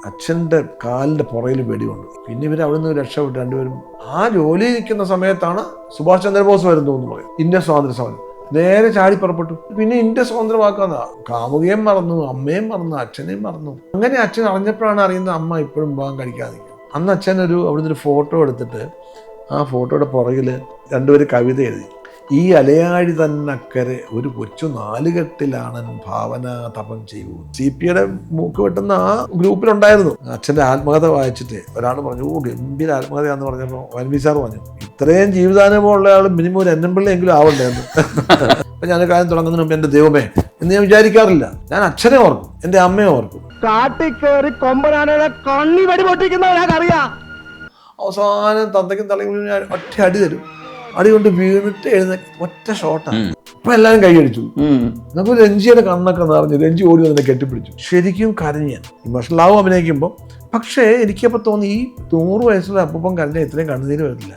അച്ഛൻ്റെ കാലിൻ്റെ പുറയിൽ വെടികൊണ്ട്. പിന്നെ ഇവർ അവിടെ നിന്ന് രക്ഷപ്പെട്ടു രണ്ടുപേരും. ആ ജോലി നിൽക്കുന്ന സമയത്താണ് സുഭാഷ് ചന്ദ്രബോസ് വരുന്നു എന്ന് പറയും. ഇന്ത്യൻ സ്വാതന്ത്ര്യ സമരം നേരെ ചാടി പുറപ്പെട്ടു. പിന്നെ ഇന്ത്യ സ്വതന്ത്രമാക്കാന്ന കാമുകയും മറന്നു, അമ്മയും മറന്നു, അച്ഛനെയും മറന്നു. അങ്ങനെ അച്ഛൻ അറിഞ്ഞപ്പോഴാണ് അറിയുന്നത് അമ്മ ഇപ്പോഴും വിവാഹം കഴിക്കാതെ. അന്ന് അച്ഛൻ അവിടുന്ന് ഒരു ഫോട്ടോ എടുത്തിട്ട് ആ ഫോട്ടോയുടെ പുറകിൽ രണ്ടുപേര് കവിത എഴുതി. ഈ അലയാഴി തന്നക്കരെ ഒരു കൊച്ചു നാലുകെട്ടിലാണൻ ഭാവന തപം ചെയ്യൂ. CP-യുടെ മൂക്ക് വെട്ടുന്ന ആ ഗ്രൂപ്പിലുണ്ടായിരുന്നു. അച്ഛൻ്റെ ആത്മകഥ വായിച്ചിട്ട് ഒരാൾ പറഞ്ഞു, ഗംഭീര ആത്മകഥയാന്ന് പറഞ്ഞപ്പോൾ വൻവി സാർ പറഞ്ഞു, ഇത്രയും ജീവിതാനുഭവം ഉള്ള ആൾ മിനിമം ഒരു എന്നമ്പിള്ളയെങ്കിലും ആവണ്ടേ എന്ന്. അപ്പം ഞാൻ കാര്യം തുടങ്ങുന്നതിന് മുമ്പ് എൻ്റെ ദൈവമേ എന്ന് ഞാൻ വിചാരിക്കാറില്ല. ഞാൻ അച്ഛനെ ഓർക്കും, എൻ്റെ അമ്മയെ ഓർക്കും. കാട്ടിക്കേറി കൊമ്പനാനയുടെ കണ്ണി വെടി പൊട്ടിക്കുന്നവനറിയാം. അവസാനം തന്തയ്ക്കും തലയ്ക്കും ഞാൻ ഒറ്റ അടി തരും. അടി കൊണ്ട് വീണിട്ട് ഒറ്റ ഷോട്ടാണ്. ഇപ്പൊ എല്ലാവരും കൈയടിച്ചു. നമുക്ക് രഞ്ജിയുടെ കണ്ണൊക്കെ നിറഞ്ഞു. രഞ്ജി ഓടി വന്നെ കെട്ടിപ്പിടിച്ചു. ശരിക്കും കരഞ്ഞ ഇമോഷണലാവും അഭിനയിക്കുമ്പോൾ. പക്ഷേ എനിക്കപ്പോൾ തോന്നി ഈ 100 വയസ്സുള്ള അപ്പം കരഞ്ഞാൽ ഇത്രയും കണ്ണുനീര് വരില്ല.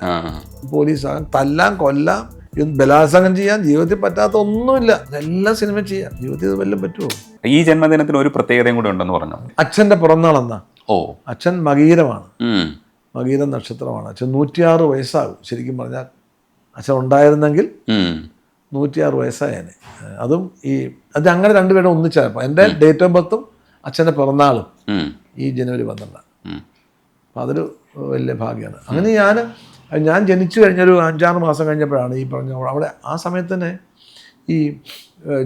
പോലീസാകാൻ, തല്ലാൻ, കൊല്ലാം, ബലാത്സംഗം ചെയ്യാൻ ജീവിതത്തിൽ പറ്റാത്ത ഒന്നുമില്ല. എല്ലാം സിനിമ ചെയ്യാം. ജീവിതത്തിൽ വല്ലതും പറ്റുമോ? ഈ ജന്മദിനത്തിന് ഒരു പ്രത്യേകതയും കൂടെ ഉണ്ടെന്ന് പറഞ്ഞു. അച്ഛൻ്റെ പിറന്നാളെന്നാ. അച്ഛൻ മകീരമാണ്. മകീര നക്ഷത്രമാണ്. അച്ഛൻ 106 വയസ്സാകും. ശരിക്കും പറഞ്ഞാൽ അച്ഛൻ ഉണ്ടായിരുന്നെങ്കിൽ 106 വയസ്സായേനെ. അതും അത് അങ്ങനെ രണ്ടുപേരും ഒന്നിച്ചപ്പോൾ എൻ്റെ ഡേറ്റ് ഓഫ് ബർത്തും അച്ഛൻ്റെ പിറന്നാളും ഈ ജനുവരി 12. അപ്പം അതൊരു വലിയ ഭാഗ്യമാണ്. അങ്ങനെ ഞാൻ ജനിച്ചു കഴിഞ്ഞൊരു 5-6 മാസം കഴിഞ്ഞപ്പോഴാണ് ഈ പറഞ്ഞ അവിടെ ആ സമയത്ത് തന്നെ ഈ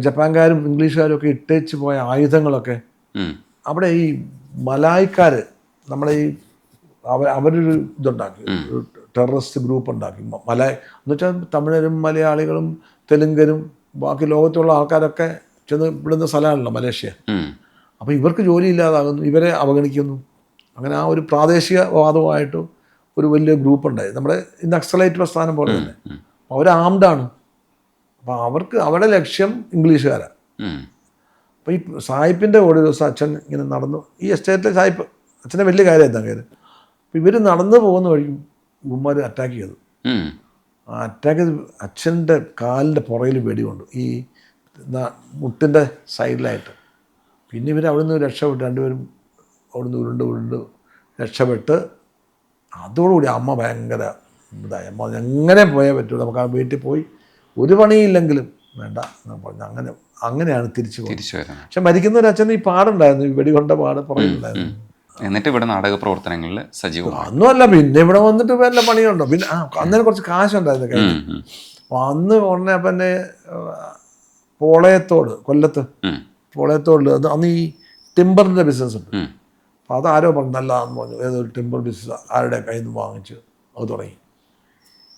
ജപ്പാൻകാരും ഇംഗ്ലീഷുകാരും ഒക്കെ ഇട്ടേച്ച് പോയ ആയുധങ്ങളൊക്കെ അവിടെ ഈ മലായിക്കാർ നമ്മുടെ ഈ അവരൊരു ഇതുണ്ടാക്കി, ടെററിസ്റ്റ് ഗ്രൂപ്പ് ഉണ്ടാക്കി. എന്നുവെച്ചാൽ തമിഴരും മലയാളികളും തെലുങ്കരും ബാക്കി ലോകത്തുള്ള ആൾക്കാരൊക്കെ ചെന്ന് വിടുന്ന സ്ഥലമാണല്ലോ മലേഷ്യ. അപ്പോൾ ഇവർക്ക് ജോലി ഇല്ലാതാകുന്നു, ഇവരെ അവഗണിക്കുന്നു. അങ്ങനെ ആ ഒരു പ്രാദേശികവാദമായിട്ട് ഒരു വലിയ ഗ്രൂപ്പ് ഉണ്ടായി. നമ്മുടെ ഈ നക്സലൈറ്റ് പ്രസ്ഥാനം പോലെ തന്നെ. അവർ ആംഡാണ്. അപ്പോൾ അവരുടെ ലക്ഷ്യം ഇംഗ്ലീഷുകാരാണ്. അപ്പോൾ ഈ സായിപ്പിൻ്റെ ഒരു ദിവസം അച്ഛൻ ഇങ്ങനെ നടന്നു. ഈ എസ്റ്റേറ്റിലെ സായിപ്പ് അച്ഛനെ വലിയ കാര്യമായിരുന്നു കാര്യം. അപ്പോൾ ഇവർ നടന്നു പോകുന്ന വഴിക്കും ഉമ്മാർ അറ്റാക്ക് ചെയ്തു. അറ്റാക്ക് ചെയ്ത് അച്ഛൻ്റെ കാലിൻ്റെ പുറയിൽ വെടികൊണ്ട്, ഈ മുട്ടിൻ്റെ സൈഡിലായിട്ട്. പിന്നെ ഇവർ അവിടെ നിന്ന് രക്ഷപ്പെട്ടു രണ്ടുപേരും. അവിടുന്ന് ഉരുണ്ട് രക്ഷപ്പെട്ട് അതോടുകൂടി അമ്മ ഭയങ്കര ഇതായി. അമ്മ എങ്ങനെ പോയാൽ പറ്റുള്ളൂ, നമുക്ക് ആ വീട്ടിൽ പോയി ഒരു പണിയില്ലെങ്കിലും വേണ്ട എന്ന് പറഞ്ഞു. അങ്ങനെയാണ് തിരിച്ചു വരുന്നത്. പക്ഷെ മരിക്കുന്ന ഒരു അച്ഛന് ഈ പാടുണ്ടായിരുന്നു, ഈ വെടികൊണ്ട പാട് പുറകിലുണ്ടായിരുന്നു. എന്നിട്ട് ഇവിടെ നാടക പ്രവർത്തനങ്ങളിൽ സജീവമാണ്. ഒന്നുമല്ല, പിന്നെ ഇവിടെ വന്നിട്ട് വല്ല പണിയുണ്ടോ? പിന്നെ അന്നേരം കുറച്ച് കാശുണ്ടായിരുന്നു കയ്യിൽ. അന്ന് ഉടനെ പിന്നെ പോളയത്തോട്, കൊല്ലത്ത് പോളയത്തോട് അന്ന് ഈ ടിമ്പറിൻ്റെ ബിസിനസ് ഉണ്ട്. അപ്പോൾ അതാരോ പറഞ്ഞു നല്ലതാണെന്ന് പറഞ്ഞു. ഏതൊരു ടിമ്പർ ബിസിനസ് ആരുടെ കയ്യിൽ നിന്ന് വാങ്ങിച്ച് അത് തുടങ്ങി.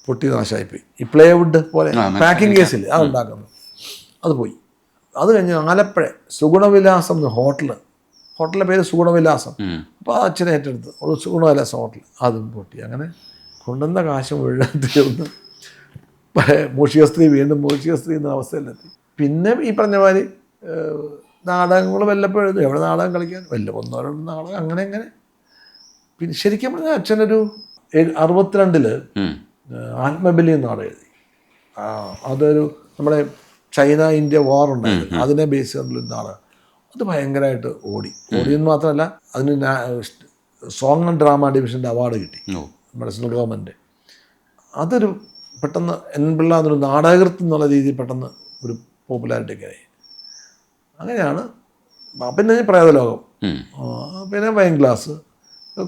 പൊട്ടി നാശമായിപ്പോയി. ഈ പ്ലേവുഡ് പോലെ പാക്കിംഗ് കേസിൽ അതുണ്ടാക്കുന്നത് അത് പോയി. അത് കഴിഞ്ഞ് ആലപ്പുഴ സുഗുണവിലാസം എന്ന ഹോട്ടലിൻ്റെ പേര് സുഗുണവിലാസം. അപ്പോൾ അച്ഛനെ ഏറ്റെടുത്ത് ഒരു സുഗുണവിലാസം ഹോട്ടൽ, അതും പൊട്ടി. അങ്ങനെ കൊണ്ടുവന്ന കാശ് മുഴുവൻ തീർന്ന് മൂഷിക സ്ത്രീ വീണ്ടും മൂഷിക സ്ത്രീ എന്ന അവസ്ഥയിലെത്തി. പിന്നെ ഈ പറഞ്ഞ മാതിരി നാടകങ്ങൾ വല്ലപ്പോഴും എവിടെ നാടകം കളിക്കാൻ ഒന്നോ രണ്ടോ നാടകം അങ്ങനെ. പിന്നെ ശരിക്കും പറഞ്ഞാൽ അച്ഛനൊരു 62 ആത്മബലി നാടകം എഴുതി. അതൊരു നമ്മുടെ ചൈന ഇന്ത്യ വാർ ഉണ്ടായിരുന്നു, അതിനെ ബേസ് ചെയ്തിട്ടുള്ളൊരു നാടകം. അത് ഭയങ്കരമായിട്ട് ഓടിയെന്ന് മാത്രമല്ല അതിന് സോങ് ആൻഡ് ഡ്രാമ ഡിവിഷൻ്റെ അവാർഡ് കിട്ടി നമ്മുടെ സെൻട്രൽ ഗവൺമെൻറ്. അതൊരു പെട്ടെന്ന് പിള്ള എന്നൊരു നാടകൃത്ത് എന്നുള്ള രീതിയിൽ പെട്ടെന്ന് ഒരു പോപ്പുലാരിറ്റി ആയി. അങ്ങനെയാണ്. പിന്നെ പ്രേതലോകം, പിന്നെ വൈൻ ഗ്ലാസ്,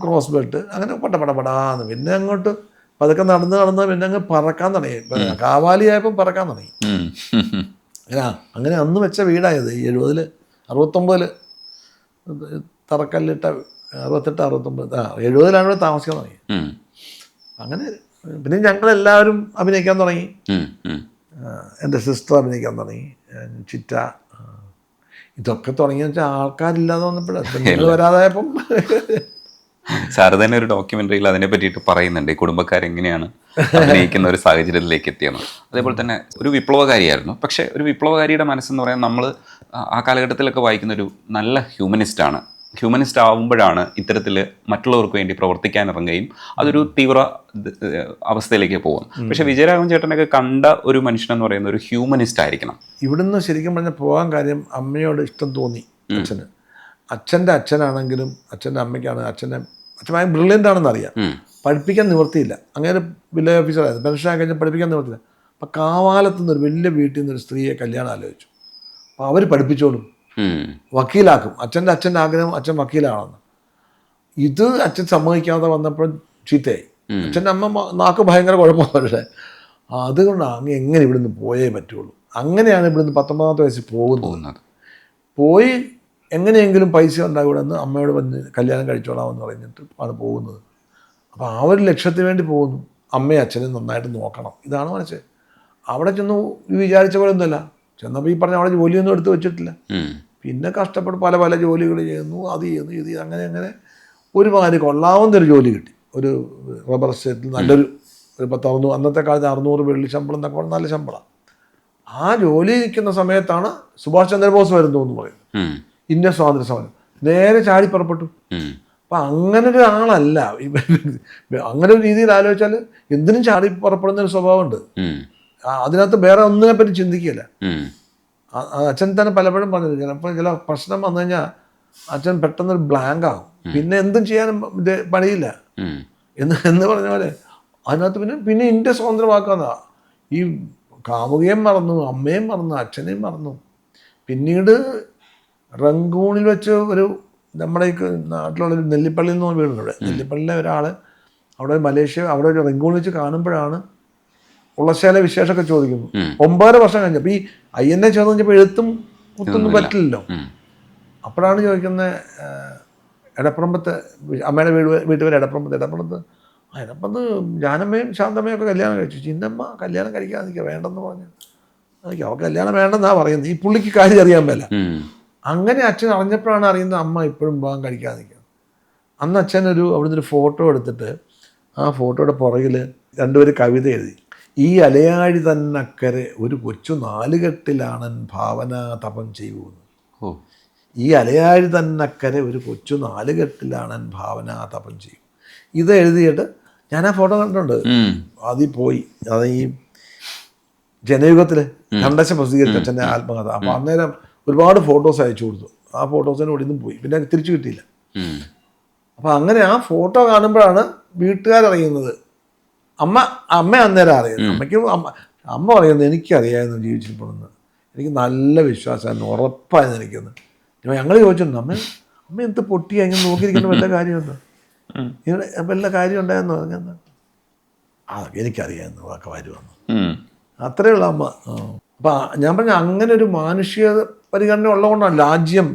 ക്രോസ് ബെൽറ്റ്, അങ്ങനെ പടപടാന്ന് പിന്നെ അങ്ങോട്ട് പതുക്കെ നടന്ന് പിന്നെ അങ്ങ് പറക്കാൻ തുടങ്ങി. കാവാലിയായപ്പം പറക്കാൻ തുടങ്ങി. അങ്ങനെ അന്ന് വെച്ച വീടായത് ഈ 70 69 തറക്കല്ലിട്ട 68 69 70 താമസിക്കാൻ തുടങ്ങി. അങ്ങനെ പിന്നെ ഞങ്ങളെല്ലാവരും അഭിനയിക്കാൻ തുടങ്ങി. എൻ്റെ സിസ്റ്റർ അഭിനയിക്കാൻ തുടങ്ങി, ചിറ്റ. ഇതൊക്കെ തുടങ്ങിയെന്ന് വെച്ചാൽ ആൾക്കാരില്ലാതെ വന്നപ്പോഴാണ് വരാതായപ്പം. സാറ് തന്നെ ഒരു ഡോക്യുമെൻ്ററിയിൽ അതിനെ പറ്റിയിട്ട് പറയുന്നുണ്ട്, ഈ കുടുംബക്കാരെങ്ങനെയാണ് അഭിനയിക്കുന്ന ഒരു സാഹചര്യത്തിലേക്ക് എത്തിയെന്ന്. അതേപോലെ തന്നെ ഒരു വിപ്ലവകാരിയായിരുന്നു. പക്ഷേ ഒരു വിപ്ലവകാരിയുടെ മനസ്സെന്ന് പറയാൻ നമ്മൾ ആ കാലഘട്ടത്തിലൊക്കെ വായിക്കുന്ന ഒരു നല്ല ഹ്യൂമനിസ്റ്റാണ്. ഹ്യൂമനിസ്റ്റ് ആവുമ്പോഴാണ് ഇത്തരത്തിൽ മറ്റുള്ളവർക്ക് വേണ്ടി പ്രവർത്തിക്കാൻ ഇറങ്ങുകയും അതൊരു തീവ്ര അവസ്ഥയിലേക്ക് പോകും. പക്ഷെ വിജയരാഘവൻ ചേട്ടനൊക്കെ കണ്ട ഒരു മനുഷ്യനെന്ന് പറയുന്ന ഒരു ഹ്യൂമനിസ്റ്റ് ആയിരിക്കണം. ഇവിടുന്ന് ശരിക്കും പറഞ്ഞാൽ പോകാൻ കാര്യം അമ്മയോട് ഇഷ്ടം തോന്നി അച്ഛന്. അച്ഛൻ്റെ അച്ഛനാണെങ്കിലും അച്ഛൻ്റെ അമ്മയ്ക്കാണെങ്കിലും അച്ഛൻ ഭയങ്കര ബ്രില്യൻ്റ് ആണെന്ന് അറിയാം. പഠിപ്പിക്കാൻ നിവൃത്തിയില്ല. അങ്ങനെ വില്ലേജ് ഓഫീസറായിരുന്നു. പെൻഷനായി കഴിഞ്ഞാൽ പഠിപ്പിക്കാൻ നിവൃത്തിയില്ല. അപ്പോൾ കാവാലത്തു നിന്ന് ഒരു വലിയ വീട്ടിൽ നിന്ന് ഒരു സ്ത്രീയെ കല്യാണം ആലോചിച്ചു. അപ്പോൾ അവർ പഠിപ്പിച്ചോളും, വക്കീലാക്കും. അച്ഛൻ്റെ ആഗ്രഹം അച്ഛൻ വക്കീലാണെന്ന്. ഇത് അച്ഛൻ സമ്മതിക്കാതെ വന്നപ്പോൾ ചീത്തയായി. അച്ഛൻ്റെ അമ്മ നാക്ക് ഭയങ്കര കുഴപ്പമില്ല. അതുകൊണ്ടാണ് അങ്ങ് എങ്ങനെ ഇവിടുന്ന് പോയേ പറ്റുള്ളൂ. അങ്ങനെയാണ് ഇവിടുന്ന് 19ാമത്തെ വയസ്സിൽ പോകുന്നത്. പോയി എങ്ങനെയെങ്കിലും പൈസ ഉണ്ടാവിടെന്ന് അമ്മയോട് വന്ന് കല്യാണം കഴിച്ചോളാമെന്ന് പറഞ്ഞിട്ട് ആണ് പോകുന്നത്. അപ്പോൾ ആ ഒരു ലക്ഷ്യത്തിന് വേണ്ടി പോകുന്നു. അമ്മയും അച്ഛനും നന്നായിട്ട് നോക്കണം, ഇതാണ് മനസ്സ്. അവിടെ ചെന്ന് വിചാരിച്ച പോലെ ഒന്നുമല്ല. ചെന്നപ്പോൾ ഈ പറഞ്ഞ അവിടെ ജോലിയൊന്നും എടുത്ത് വെച്ചിട്ടില്ല. പിന്നെ കഷ്ടപ്പെട്ട് പല പല ജോലികൾ ചെയ്യുന്നു, അത് ചെയ്യുന്നു, ഇത് അങ്ങനെ ഒരുമാതിരി കൊള്ളാവുന്നൊരു ജോലി കിട്ടി. ഒരു റബ്ബർ എസ്റ്റേറ്റിൽ നല്ലൊരു 10-60, അന്നത്തെ കാലത്ത് 600 വെള്ളി ശമ്പളം എന്നൊക്കെ നല്ല ശമ്പളം. ആ ജോലി നിൽക്കുന്ന സമയത്താണ് സുഭാഷ് ചന്ദ്രബോസ് വരുന്നു എന്ന് പറയുന്നത്. ഇന്ത്യൻ സ്വാതന്ത്ര്യ സമരം നേരെ ചാടി പുറപ്പെട്ടു. അപ്പം അങ്ങനെ ഒരു ആളല്ല. അങ്ങനെ ഒരു രീതിയിൽ ആലോചിച്ചാൽ എന്തിനും ചാടി പുറപ്പെടുന്ന ഒരു സ്വഭാവമുണ്ട്. അതിനകത്ത് വേറെ ഒന്നിനെ പറ്റി ചിന്തിക്കില്ല. അച്ഛൻ തന്നെ പലപ്പോഴും പറഞ്ഞത്, ചിലപ്പോൾ ചില പ്രശ്നം വന്നു കഴിഞ്ഞാൽ അച്ഛൻ പെട്ടെന്നൊരു ബ്ലാങ്ക് ആകും. പിന്നെ എന്തും ചെയ്യാനും പണിയില്ല എന്ന് പറഞ്ഞ പോലെ അതിനകത്ത് പിന്നെ ഇന്ത്യ സ്വതന്ത്രമാക്കാന്നാ. ഈ കാമുകയും മറന്നു, അമ്മയും മറന്നു, അച്ഛനെയും മറന്നു. പിന്നീട് റങ്കൂണിൽ വെച്ച് ഒരു നമ്മുടെ ഈ നാട്ടിലുള്ളൊരു നെല്ലിപ്പള്ളി എന്ന് പറഞ്ഞ വീടുണ്ട്. ഇവിടെ നെല്ലിപ്പള്ളിയിലെ ഒരാൾ അവിടെ മലേഷ്യ അവിടെ ഒരു റങ്കൂണിൽ വെച്ച് കാണുമ്പോഴാണ് ഉള്ളശേല വിശേഷമൊക്കെ ചോദിക്കുന്നു. 9 വർഷം കഴിഞ്ഞപ്പോൾ ഈ INA ചേർന്ന് കഴിഞ്ഞപ്പോൾ എഴുത്തും കുത്തൊന്നും പറ്റില്ലല്ലോ. അപ്പോഴാണ് ചോദിക്കുന്നത്, എടപ്പുറമ്പത്ത് അമ്മയുടെ വീട്ടുപേര് എടപ്പുറമ്പത്ത് ജാനമ്മയും ശാന്തമ്മയും ഒക്കെ കല്യാണം കഴിച്ചു. ചിന്നമ്മ കല്യാണം കഴിക്കാൻ നിൽക്കുക, വേണ്ടെന്ന് പറഞ്ഞു. അവൾക്ക് കല്യാണം വേണ്ടെന്നാണ് പറയുന്നത്. ഈ പുള്ളിക്ക് കാര്യം അറിയാൻ മേല. അങ്ങനെ അച്ഛൻ അറിഞ്ഞപ്പോഴാണ് അറിയുന്നത് അമ്മ ഇപ്പോഴും വിവാഹം കഴിക്കാൻ നിൽക്കുന്നത്. അന്ന് അച്ഛനൊരു അവിടുന്ന് ഒരു ഫോട്ടോ എടുത്തിട്ട് ആ ഫോട്ടോയുടെ പുറകിൽ 2 പേര് കവിത എഴുതി. ഈ അലയാഴി തന്നക്കരെ ഒരു കൊച്ചു 4 കെട്ടിലാണൻ ഭാവന തപം ചെയ്യുമെന്ന്. ഈ അലയാഴി തന്നക്കരെ ഒരു കൊച്ചു 4 കെട്ടിലാണൻ ഭാവന തപം ചെയ്യും. ഇത് എഴുതിയിട്ട് ഞാൻ ആ ഫോട്ടോ കണ്ടിട്ടുണ്ട്. അതിൽ പോയി അത് ഈ ജനയുഗത്തിൽ ഖണ്ഡശ പ്രസിദ്ധീകരിച്ച അച്ഛൻ്റെ ആത്മകഥ. അപ്പോൾ അന്നേരം ഒരുപാട് ഫോട്ടോസ് അയച്ചു കൊടുത്തു. ആ ഫോട്ടോസിന് ഇവിടെ നിന്നും പോയി, പിന്നെ തിരിച്ചു കിട്ടിയില്ല. അപ്പോൾ അങ്ങനെ ആ ഫോട്ടോ കാണുമ്പോഴാണ് വീട്ടുകാരറിയുന്നത്. അമ്മ അന്നേരം അറിയുന്നത്. അമ്മ പറയുന്നത് എനിക്കറിയാമായിരുന്നു ജീവിച്ചിരിപ്പുണ്ടെന്ന്. എനിക്ക് നല്ല വിശ്വാസമായിരുന്നു, ഉറപ്പായിരുന്നു എനിക്കെന്ന്. ഞങ്ങൾ ചോദിച്ചിട്ടുണ്ട്, അമ്മ എന്ത് പൊട്ടിയാ ഇങ്ങനെ നോക്കിയിരിക്കുന്ന വല്ല കാര്യമുണ്ടോ, ഇങ്ങനെ വല്ല കാര്യം ഉണ്ടായെന്ന് പറഞ്ഞാൽ എനിക്കറിയാമെന്ന് വാക്ക് വാരി വന്നു. അത്രയുള്ള അമ്മ. അപ്പം ഞാൻ പറഞ്ഞ അങ്ങനെ ഒരു മാനുഷിക പരിഗണന ഉള്ളതുകൊണ്ടാണ് രാജ്യം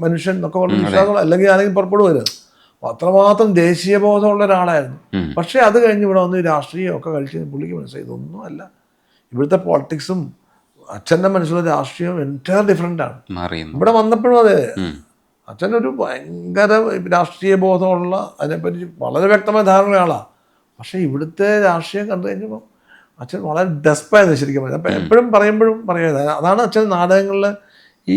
മനുഷ്യൻ എന്നൊക്കെ പറഞ്ഞ വിശ്വാസം, അല്ലെങ്കിൽ ആരെങ്കിലും പുറപ്പെടുവരുത്. അപ്പം അത്രമാത്രം ദേശീയബോധമുള്ള ഒരാളായിരുന്നു. പക്ഷേ അത് കഴിഞ്ഞ് ഇവിടെ വന്ന് രാഷ്ട്രീയമൊക്കെ കഴിച്ച് പുള്ളിക്ക് മനസ്സിലായി ഇതൊന്നുമല്ല. ഇവിടുത്തെ പോളിറ്റിക്സും അച്ഛൻ്റെ മനസ്സിലുള്ള രാഷ്ട്രീയം എൻറ്റയർ ഡിഫറെൻ്റ് ആണ്. ഇവിടെ വന്നപ്പോഴും അതെ, അച്ഛനൊരു ഭയങ്കര രാഷ്ട്രീയ ബോധമുള്ള, അതിനെപ്പറ്റി വളരെ വ്യക്തമായ ധാരണയുള്ള ആളാണ്. പക്ഷേ ഇവിടുത്തെ രാഷ്ട്രീയം കണ്ടു കഴിഞ്ഞപ്പോൾ അച്ഛൻ വളരെ ഡെസ്പായിരുന്നു ശരിക്കും പറഞ്ഞാൽ. അപ്പം എപ്പോഴും പറയുന്നത് അതാണ് അച്ഛൻ നാടകങ്ങളിൽ ഈ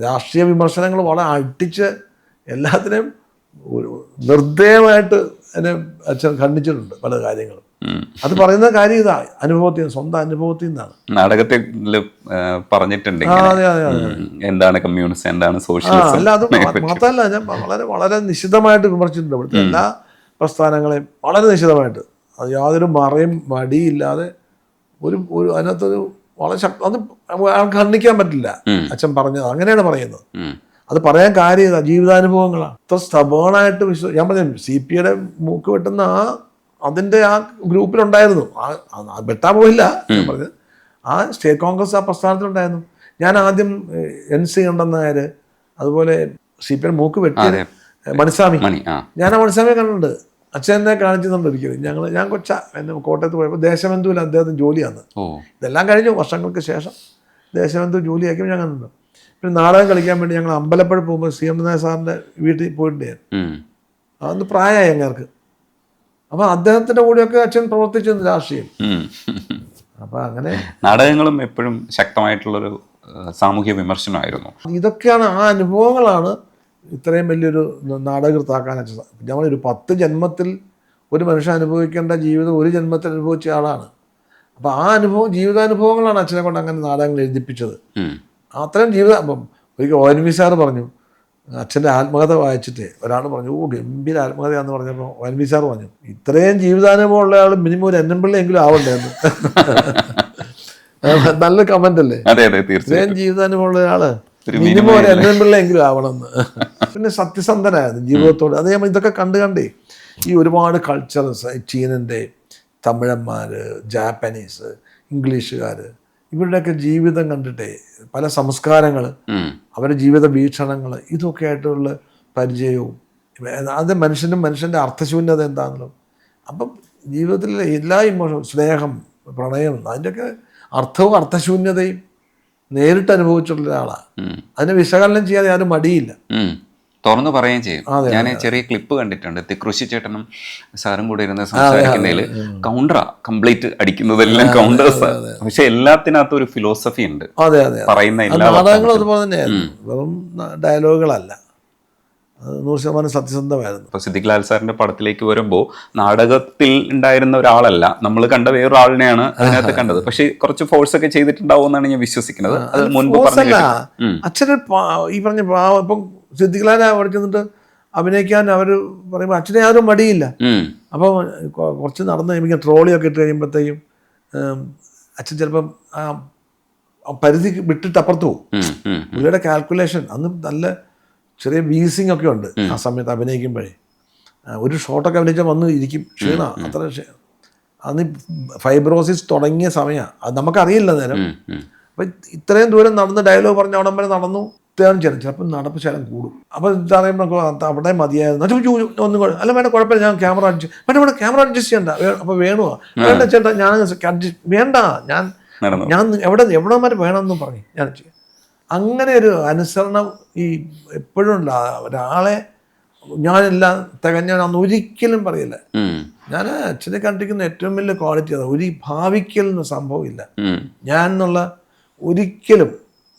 രാഷ്ട്രീയ വിമർശനങ്ങൾ വളരെ അടിച്ച് എല്ലാത്തിനെയും നിർദ്ദയമായിട്ട് എന്നെ അച്ഛൻ ഖണ്ഡിച്ചിട്ടുണ്ട് പല കാര്യങ്ങളും. അത് പറയുന്ന കാര്യം ഇതാ, അനുഭവത്തിൽ, സ്വന്തം അനുഭവത്തിൽ നിന്നാണ്. നാടകത്തിൽ പറഞ്ഞിട്ടുണ്ട് എന്താണ് കമ്മ്യൂണിസം, എന്താണ് സോഷ്യലിസം. അല്ല, അത് മാത്രമല്ല, ഞാൻ വളരെ നിശിതമായിട്ട് വിമർശിച്ചിട്ടുണ്ട് ഇവിടുത്തെ എല്ലാ പ്രസ്ഥാനങ്ങളെയും, വളരെ നിശിതമായിട്ട്. അത് യാതൊരു മടിയില്ലാതെ ഒരു അതിനകത്തൊരു വളരെ അത് ഖണ്ഡിക്കാൻ പറ്റില്ല. അച്ഛൻ പറഞ്ഞത് അങ്ങനെയാണ് പറയുന്നത്. അത് പറയാൻ കാര്യം ഇതാ, ജീവിതാനുഭവങ്ങളാണ്. അത്ര സ്തബേണായിട്ട് ഞാൻ പറഞ്ഞു, CPയുടെ മൂക്ക് വെട്ടുന്ന അതിൻ്റെ ആ ഗ്രൂപ്പിലുണ്ടായിരുന്നു. വെട്ടാൻ പോയില്ല ഞാൻ പറഞ്ഞത്. ആ സ്റ്റേറ്റ് കോൺഗ്രസ് ആ പ്രസ്ഥാനത്തിലുണ്ടായിരുന്നു. ഞാൻ ആദ്യം NC കണ്ഠൻ നായർ, അതുപോലെ CPയുടെ മൂക്ക് വെട്ടിയ മണിസ്വാമി, ഞാൻ ആ മണിസ്വാമിയെ കണ്ടിട്ടുണ്ട്. അച്ഛനെ കാണിച്ചിട്ടുണ്ട് ഒരിക്കലും. ഞാൻ എന്നെ കോട്ടയത്ത് പോയപ്പോൾ ദേശബന്ധുവിൽ അദ്ദേഹത്തിന് ജോലിയാണ്. ഇതെല്ലാം കഴിഞ്ഞു വർഷങ്ങൾക്ക് ശേഷം ദേശബന്ധു ജോലിയാക്കിയപ്പോൾ ഞാൻ കണ്ടിട്ടുണ്ട്. പിന്നെ നാടകം കളിക്കാൻ വേണ്ടി ഞങ്ങൾ അമ്പലപ്പുഴ പോകുമ്പോൾ CM നായർ സാറിൻ്റെ വീട്ടിൽ പോയിട്ടുണ്ട് ഞാൻ. അന്ന് പ്രായമായി അങ്ങേർക്ക്. അപ്പം അദ്ദേഹത്തിൻ്റെ കൂടെയൊക്കെ അച്ഛൻ പ്രവർത്തിച്ചിരുന്നു രാഷ്ട്രീയം. അപ്പം അങ്ങനെ നാടകങ്ങളും എപ്പോഴും ശക്തമായിട്ടുള്ളൊരു സാമൂഹ്യ വിമർശനമായിരുന്നു. ഇതൊക്കെയാണ്, ആ അനുഭവങ്ങളാണ് ഇത്രയും വലിയൊരു നാടകൃത്താക്കാൻ അച്ഛൻ. നമ്മളൊരു 10 ജന്മത്തിൽ ഒരു മനുഷ്യൻ അനുഭവിക്കേണ്ട ജീവിതം ഒരു ജന്മത്തിൽ അനുഭവിച്ച ആളാണ്. അപ്പം ആ അനുഭവം, ജീവിതാനുഭവങ്ങളാണ് അച്ഛനെ കൊണ്ട് അങ്ങനെ നാടകങ്ങൾ എഴുതിപ്പിച്ചത്. അത്രയും ജീവിതം. അപ്പം ഒരിക്കൽ ONV സാറ് പറഞ്ഞു, അച്ഛൻ്റെ ആത്മകഥ വായിച്ചിട്ട് ഒരാൾ പറഞ്ഞു, ഓ ഗംഭീര ആത്മകഥയാന്ന് പറഞ്ഞപ്പോൾ വൻവി സാർ പറഞ്ഞു, ഇത്രയും ജീവിതാനുഭവം ഉള്ള ആൾ മിനിമം ഒരു എന്നമ്പിള്ളയെങ്കിലും ആവണ്ടേ എന്ന്. നല്ല കമന്റ് അല്ലേ? ഇത്രയും ജീവിതാനുഭവം ഉള്ള ഒരാള് മിനിമം ഒരു എന്നമ്പിള്ളയെങ്കിലും ആവണമെന്ന്. പിന്നെ സത്യസന്ധനായിരുന്നു ജീവിതത്തോട്. അത് നമ്മൾ ഇതൊക്കെ കണ്ടേ ഈ ഒരുപാട് കൾച്ചർസ്, ചീനൻ്റെ, തമിഴന്മാർ, ജാപ്പനീസ്, ഇംഗ്ലീഷുകാർ, ഇവരുടെയൊക്കെ ജീവിതം കണ്ടിട്ടേ പല സംസ്കാരങ്ങൾ, അവരുടെ ജീവിത വീക്ഷണങ്ങൾ, ഇതൊക്കെ ആയിട്ടുള്ള പരിചയവും അത് മനുഷ്യൻ്റെ അർത്ഥശൂന്യത എന്താണല്ലോ. അപ്പം ജീവിതത്തിലെ എല്ലാ ഇമോഷനും, സ്നേഹം, പ്രണയം, അതിൻ്റെയൊക്കെ അർത്ഥവും അർത്ഥശൂന്യതയും നേരിട്ട് അനുഭവിച്ചിട്ടുള്ള ഒരാളാണ്. അതിനെ വിശകലനം ചെയ്യാതെ ആരും മടിയില്ല, തുറന്നു പറയുകയും ചെയ്യും. ഞാൻ ചെറിയ ക്ലിപ്പ് കണ്ടിട്ടുണ്ട്, കൃഷി ചേട്ടനും സാറും കൂടെ ഇരുന്ന് സംസാരിക്കുന്നതിൽ കൗണ്ടറാ കംപ്ലീറ്റ് അടിക്കുന്നതെല്ലാം കൗണ്ടേഴ്സ്, പക്ഷെ എല്ലാത്തിനകത്തും ഒരു ഫിലോസഫി ഉണ്ട്. പറയുന്ന എല്ലാ നാടകങ്ങളും അതുപോലെ തന്നെയായിരുന്നു, വെറും ഡയലോഗുകളല്ല, 100% സത്യസന്ധമായിരുന്നു. ഇപ്പൊ സിദ്ദിഖ് ലാൽ സാറിന്റെ പടത്തിലേക്ക് വരുമ്പോൾ നാടകത്തിൽ ഉണ്ടായിരുന്ന ഒരാളല്ല, നമ്മൾ കണ്ട വേറൊരാളിനെയാണ് അതിനകത്ത് കണ്ടത്. പക്ഷെ കുറച്ച് ഫോഴ്സ് ഒക്കെ ചെയ്തിട്ടുണ്ടാവും എന്നാണ് ഞാൻ വിശ്വസിക്കുന്നത്. അത് മുൻപ് അച്ഛന് ഈ പറഞ്ഞ ഇപ്പം സിദ്ദിഖ് ലാൽ അവിടെ ചെന്നിട്ട് അഭിനയിക്കാൻ അവർ പറയുമ്പോൾ അച്ഛനെ ആരും മടിയില്ല. അപ്പോൾ കുറച്ച് നടന്ന് കഴിയുമ്പോൾ ട്രോളിയൊക്കെ ഇട്ട് കഴിയുമ്പോഴത്തേക്കും അച്ഛൻ ചിലപ്പം പരിധി വിട്ടിട്ട് അപ്പുറത്ത് പോകും. പുള്ളിയുടെ കാൽക്കുലേഷൻ അന്ന് നല്ല ചെറിയ വീസിങ് ഒക്കെ ഉണ്ട് ആ സമയത്ത് അഭിനയിക്കുമ്പോഴേ. ഒരു ഷോട്ടൊക്കെ അഭിനയിച്ചാൽ വന്ന് ഇരിക്കും, ക്ഷീണ അത്ര. അന്ന് ഫൈബ്രോസിസ് തുടങ്ങിയ സമയമാണ്, അത് നമുക്കറിയില്ല നേരം. അപ്പം ഇത്രയും ദൂരം നടന്ന് ഡയലോഗ് പറഞ്ഞ അവിടം വരെ നടന്നു തേർന്ന് ചേരും, ചിലപ്പോൾ നടപ്പ് ശലം കൂടും. അപ്പോൾ പറയുമ്പോൾ അവിടെ മതിയായിരുന്നു, ഒന്നും അല്ല വേണ്ട കുഴപ്പമില്ല, ഞാൻ ക്യാമറ അഡ്ജസ്റ്റ് വേണ്ട ക്യാമറ അഡ്ജസ്റ്റ് ചെയ്യണ്ട. അപ്പോൾ വേണോ? വേണ്ട ചേട്ടാ, ഞാൻ അഡ്ജസ്റ്റ് വേണ്ട, ഞാൻ എവിടെ വരെ വേണമെന്നും പറഞ്ഞു ഞാൻ ചെയ്യാം. അങ്ങനെ ഒരു അനുസരണം ഈ എപ്പോഴും ഉണ്ട്. ഒരാളെ ഞാനെല്ലാം തികഞ്ഞാണെന്ന് ഒരിക്കലും പറയില്ല. ഞാൻ അച്ഛനെ കണ്ടിരിക്കുന്ന ഏറ്റവും വലിയ ക്വാളിറ്റി അതാണ്, ഒരു ഭാവിക്കലൊന്നും സംഭവമില്ല ഞാൻ എന്നുള്ള ഒരിക്കലും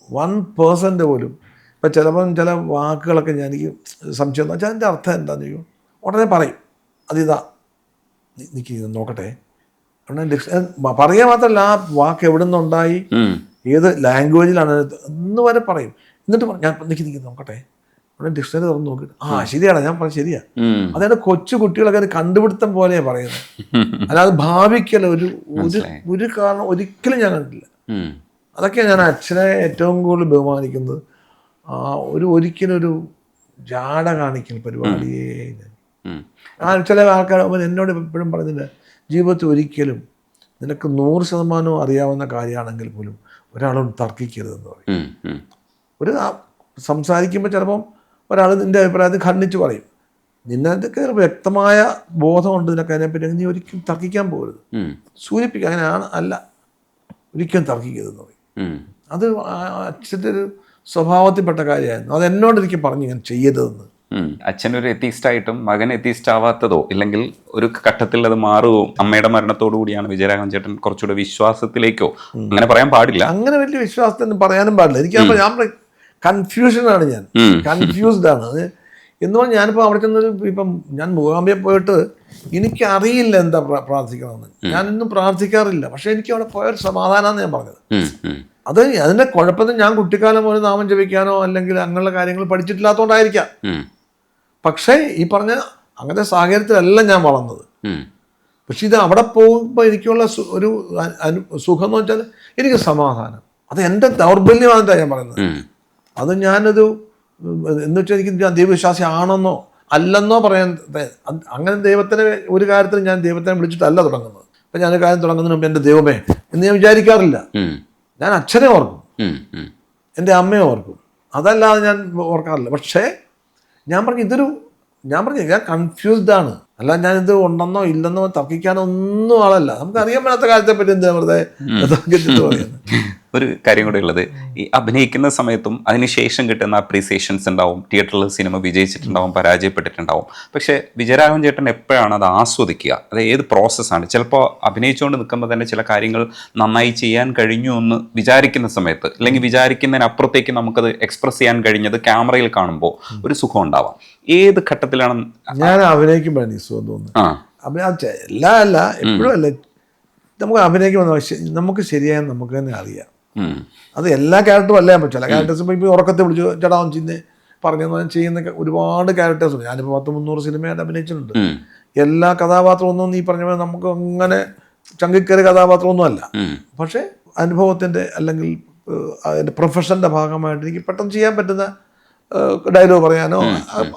1% പോലും. ഇപ്പം ചിലപ്പം ചില വാക്കുകളൊക്കെ എനിക്ക് സംശയം വെച്ചാൽ അതിൻ്റെ അർത്ഥം എന്താണെന്ന് ചോദിക്കും, ഉടനെ പറയും അതിതാ നിൽക്കി നോക്കട്ടെ. പറയുക മാത്രമല്ല, ആ വാക്ക് എവിടെ നിന്നുണ്ടായി, ഏത് ലാംഗ്വേജിലാണ് എന്ന് വരെ പറയും. എന്നിട്ട് ഞാൻ നിൽക്കി നോക്കട്ടെ, ഉടനെ ഡിക്ഷണറി തുറന്ന് നോക്കിയിട്ട് ശരിയാണ് ഞാൻ പറഞ്ഞത് ശരിയാ. അതായത് കൊച്ചു കുട്ടികളൊക്കെ ഒരു കണ്ടുപിടുത്തം പോലെയാണ് പറയുന്നത്, അല്ലാതെ ഭാവിക്കല്ല ഒരു കാരണം ഒരിക്കലും ഞാൻ കണ്ടിട്ടില്ല. അതൊക്കെയാണ് ഞാൻ അച്ഛനെ ഏറ്റവും കൂടുതൽ ബഹുമാനിക്കുന്നത്. ഒരിക്കലും ഒരു ജാട കാണിക്കൽ പരിപാടിയേ ചില ആൾക്കാർ എന്നോട് എപ്പോഴും പറഞ്ഞില്ല, ജീവിതത്തിൽ ഒരിക്കലും നിനക്ക് 100% അറിയാവുന്ന കാര്യമാണെങ്കിൽ പോലും ഒരാളോട് തർക്കിക്കരുതെന്ന് പറയും. ഒരു സംസാരിക്കുമ്പോൾ ചിലപ്പം ഒരാൾ നിൻ്റെ അഭിപ്രായത്തിൽ ഖണ്ഡിച്ച് പറയും, നിന്നതൊക്കെ വ്യക്തമായ ബോധമുണ്ട് നിനക്ക് അതിനെപ്പറ്റി, നീ ഒരിക്കലും തർക്കിക്കാൻ പോകരുത്, സൂചിപ്പിക്കുക അങ്ങനെയാണ് അല്ല, ഒരിക്കലും തർക്കിക്കരുതെന്ന് പറയും. അത് അച്ഛൻ്റെ ഒരു സ്വഭാവത്തിൽപ്പെട്ട കാര്യമായിരുന്നു. അത് എന്നോട് എനിക്ക് പറഞ്ഞു ഞാൻ ചെയ്യരുതെന്ന്. അച്ഛനൊരു എത്തീസ്റ്റായിട്ടും മകൻ എത്തീസ്റ്റ് ആവാത്തതോ ഇല്ലെങ്കിൽ ഒരു ഘട്ടത്തിൽ അത് മാറുകയോ അമ്മയുടെ മരണത്തോടു കൂടിയാണ് വിജയരാഘവൻ ചേട്ടൻ കുറച്ചുകൂടെ വിശ്വാസത്തിലേക്കോ, അങ്ങനെ പറയാൻ പാടില്ല, അങ്ങനെ വലിയ വിശ്വാസത്തിന് പറയാനും പാടില്ല. എനിക്ക് ഞാൻ കൺഫ്യൂഷനാണ്, ഞാൻ കൺഫ്യൂസ്ഡ് ആണ്. എന്ന് പറഞ്ഞാൽ ഞാനിപ്പോൾ അവിടെ ചെന്നൊരു ഇപ്പം ഞാൻ മൂകാംബിയെ പോയിട്ട് എനിക്കറിയില്ല എന്താ പ്രാർത്ഥിക്കണമെന്ന്, ഞാനൊന്നും പ്രാർത്ഥിക്കാറില്ല. പക്ഷെ എനിക്ക് അവിടെ പോയൊരു സമാധാനമാണ് ഞാൻ പറഞ്ഞത്. അതിൻ്റെ കുഴപ്പത്തിൽ ഞാൻ കുട്ടിക്കാലം പോലെ നാമം ജപിക്കാനോ അല്ലെങ്കിൽ അങ്ങനെയുള്ള കാര്യങ്ങൾ പഠിച്ചിട്ടില്ലാത്തതുകൊണ്ടായിരിക്കാം. പക്ഷേ ഈ പറഞ്ഞ അങ്ങനത്തെ സാഹചര്യത്തിലല്ല ഞാൻ വളർന്നത്. പക്ഷെ ഇത് അവിടെ പോകുമ്പോൾ എനിക്കുള്ള ഒരു സുഖം എന്ന് വെച്ചാൽ എനിക്ക് സമാധാനം. അത് എൻ്റെ ദൗർബല്യമാണെന്നാണ് ഞാൻ പറയുന്നത്. അത് ഞാനത് എന്ന് വെച്ചാൽ എനിക്ക് ഞാൻ ദൈവവിശ്വാസി ആണെന്നോ അല്ലെന്നോ പറയാൻ, അങ്ങനെ ദൈവത്തിനെ ഒരു കാര്യത്തിൽ ഞാൻ ദൈവത്തിനെ വിളിച്ചിട്ടല്ല തുടങ്ങുന്നത്. അപ്പം ഞാൻ കാര്യം തുടങ്ങുന്നതിന് മുമ്പ് എൻ്റെ ദൈവമേ എന്ന് ഞാൻ വിചാരിക്കാറില്ല. ഞാൻ അച്ഛനെ ഓർക്കും, എൻ്റെ അമ്മയെ ഓർക്കും, അതല്ലാതെ ഞാൻ ഓർക്കാറില്ല. പക്ഷേ ഞാൻ കൺഫ്യൂസ്ഡ് ആണ്. അല്ല ഞാനിത് ഉണ്ടെന്നോ ഇല്ലെന്നോ തർക്കിക്കാനോ ഒന്നും ആളല്ല. നമുക്ക് അറിയാൻ പറ്റാത്ത കാര്യത്തെ പറ്റി എന്താ വെറുതെ പറയുന്നത്. ഒരു കാര്യം കൂടെ ഉള്ളത്, ഈ അഭിനയിക്കുന്ന സമയത്തും അതിനുശേഷം കിട്ടുന്ന അപ്രീസിയേഷൻസ് ഉണ്ടാവും. തിയേറ്ററിൽ സിനിമ വിജയിച്ചിട്ടുണ്ടാവും, പരാജയപ്പെട്ടിട്ടുണ്ടാവും. പക്ഷേ വിജയരാഘവൻ ചേട്ടൻ എപ്പോഴാണ് അത് ആസ്വദിക്കുക? അത് ഏത് പ്രോസസ്സാണ്? ചിലപ്പോൾ അഭിനയിച്ചുകൊണ്ട് നിൽക്കുമ്പോൾ തന്നെ ചില കാര്യങ്ങൾ നന്നായി ചെയ്യാൻ കഴിഞ്ഞു എന്ന് വിചാരിക്കുന്ന സമയത്ത്, അല്ലെങ്കിൽ വിചാരിക്കുന്നതിനപ്പുറത്തേക്ക് നമുക്കത് എക്സ്പ്രസ് ചെയ്യാൻ കഴിഞ്ഞത് ക്യാമറയിൽ കാണുമ്പോൾ ഒരു സുഖം ഉണ്ടാവാം. ഏത് ഘട്ടത്തിലാണ്? ഞാൻ അഭിനയിക്കുമ്പോഴാണ് ഈ സുഖം തോന്നുന്നത്. അല്ല എപ്പോഴും അല്ല, നമുക്ക് അഭിനയിക്കുമ്പോൾ നമുക്ക് ശരിയായെന്ന് നമുക്ക് തന്നെ അറിയാം. അത് എല്ലാ ക്യാരക്ടറും അല്ലാൻ പറ്റും. ചില ക്യാരക്ടേഴ്സ് ഇപ്പോൾ ഉറക്കത്തെ വിളിച്ചു ചേട്ടാ ചിന്നെ പറഞ്ഞെന്ന് പറഞ്ഞാൽ ചെയ്യുന്ന ഒരുപാട് ക്യാരക്ടേഴ്സ് ഉണ്ട്. ഞാനിപ്പോൾ 100-300 സിനിമയായിട്ട് അഭിനയിച്ചിട്ടുണ്ട്. എല്ലാ കഥാപാത്രമൊന്നും നീ പറഞ്ഞ പോലെ നമുക്ക് അങ്ങനെ ചങ്കിക്കറി കഥാപാത്രമൊന്നും അല്ല. പക്ഷേ അനുഭവത്തിൻ്റെ അല്ലെങ്കിൽ അതിൻ്റെ പ്രൊഫഷൻ്റെ ഭാഗമായിട്ട് എനിക്ക് പെട്ടെന്ന് ചെയ്യാൻ പറ്റുന്ന ഡയലോഗ് പറയാനോ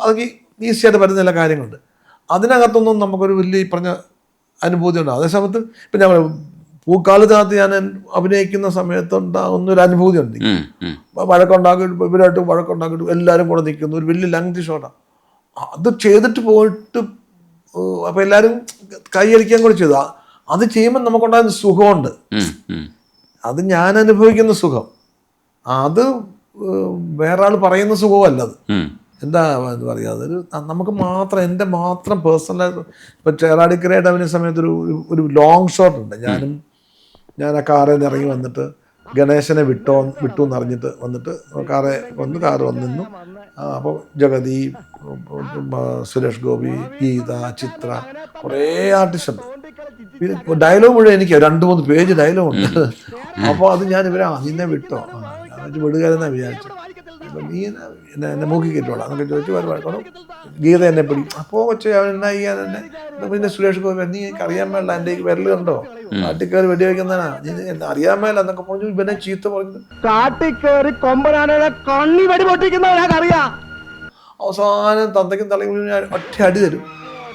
അതൊക്കെ ഈസിയായിട്ട് പറ്റുന്ന ചില കാര്യങ്ങളുണ്ട്. അതിനകത്തൊന്നും നമുക്കൊരു വലിയ പറഞ്ഞ അനുഭൂതി ഉണ്ടാകും. അതേസമയത്ത് ഇപ്പം ഞാൻ പൂക്കാലത്തിനകത്ത് ഞാൻ അഭിനയിക്കുന്ന സമയത്ത് ഉണ്ടാകുന്ന ഒരു അനുഭൂതി ഉണ്ട്. വഴക്കുണ്ടാക്കിയിട്ട് ഇവരായിട്ട് വഴക്കുണ്ടാക്കിയിട്ട് എല്ലാവരും കൂടെ നിൽക്കുന്നു, ഒരു വലിയ ലെങ്തി ഷോട്ടാണ്. അത് ചെയ്തിട്ട് പോയിട്ട് അപ്പോൾ എല്ലാവരും കൈയടിക്കാൻ കൂടി ചെയ്തു. അത് ചെയ്യുമ്പോൾ നമുക്കുണ്ടാകുന്ന സുഖമുണ്ട്. അത് ഞാൻ അനുഭവിക്കുന്ന സുഖം, അത് വേറെ ആൾ പറയുന്ന സുഖമല്ല. അത് എന്താ പറയുക, അതൊരു നമുക്ക് മാത്രം എൻ്റെ മാത്രം പേഴ്സണലായിട്ട്. ഇപ്പം ചേറാടിക്കരയായിട്ട് അഭിനയ സമയത്ത് ഒരു ലോങ് ഷോട്ട് ഉണ്ട്. ഞാൻ ആ കാറിൽ നിന്ന് ഇറങ്ങി വന്നിട്ട് ഗണേശനെ വിട്ടു എന്ന് അറിഞ്ഞിട്ട് വന്നിട്ട് കാറ് വന്നു. അപ്പോൾ ജഗതി, സുരേഷ് ഗോപി, ഗീത, ചിത്ര, കുറേ ആർട്ടിസ്റ്റ് ഉണ്ട്. ഡയലോഗ് മുഴുവൻ എനിക്ക് 2-3 പേജ് ഡയലോഗ് ഉണ്ട്. അപ്പോൾ അത് ഞാൻ നിന്നെ വിട്ടോ, വിടുകയെന്നാണ് വിചാരിച്ചു. അപ്പം നീ എന്നെ മൂക്കി കയറ്റോളാം എന്നൊക്കെ ചോദിച്ചു വരുവാണ്. ഗീത എന്നെ പിടി. അപ്പോൾ വെച്ച് അവൻ എന്നാ ചെയ്യാൻ എന്നെ. പിന്നെ സുരേഷ് ഗോപി, നീ എനിക്ക് അറിയാൻ മേല, എൻ്റെ വിരൽ കണ്ടോ, കാട്ടിക്കയറി വെടിവെക്കുന്നതാ, നീ എന്നെ അറിയാൻ മേല എന്നൊക്കെ പറഞ്ഞു. ഇവനെ ചീത്ത പറഞ്ഞു. കാട്ടിക്കയറി കൊമ്പനാനയുടെ കണ്ണി വെടി പൊട്ടിക്കുന്നവനറിയാം. അവസാനം തന്തയ്ക്കും തലയ്ക്കും ഞാൻ ഒറ്റ അടി തരും.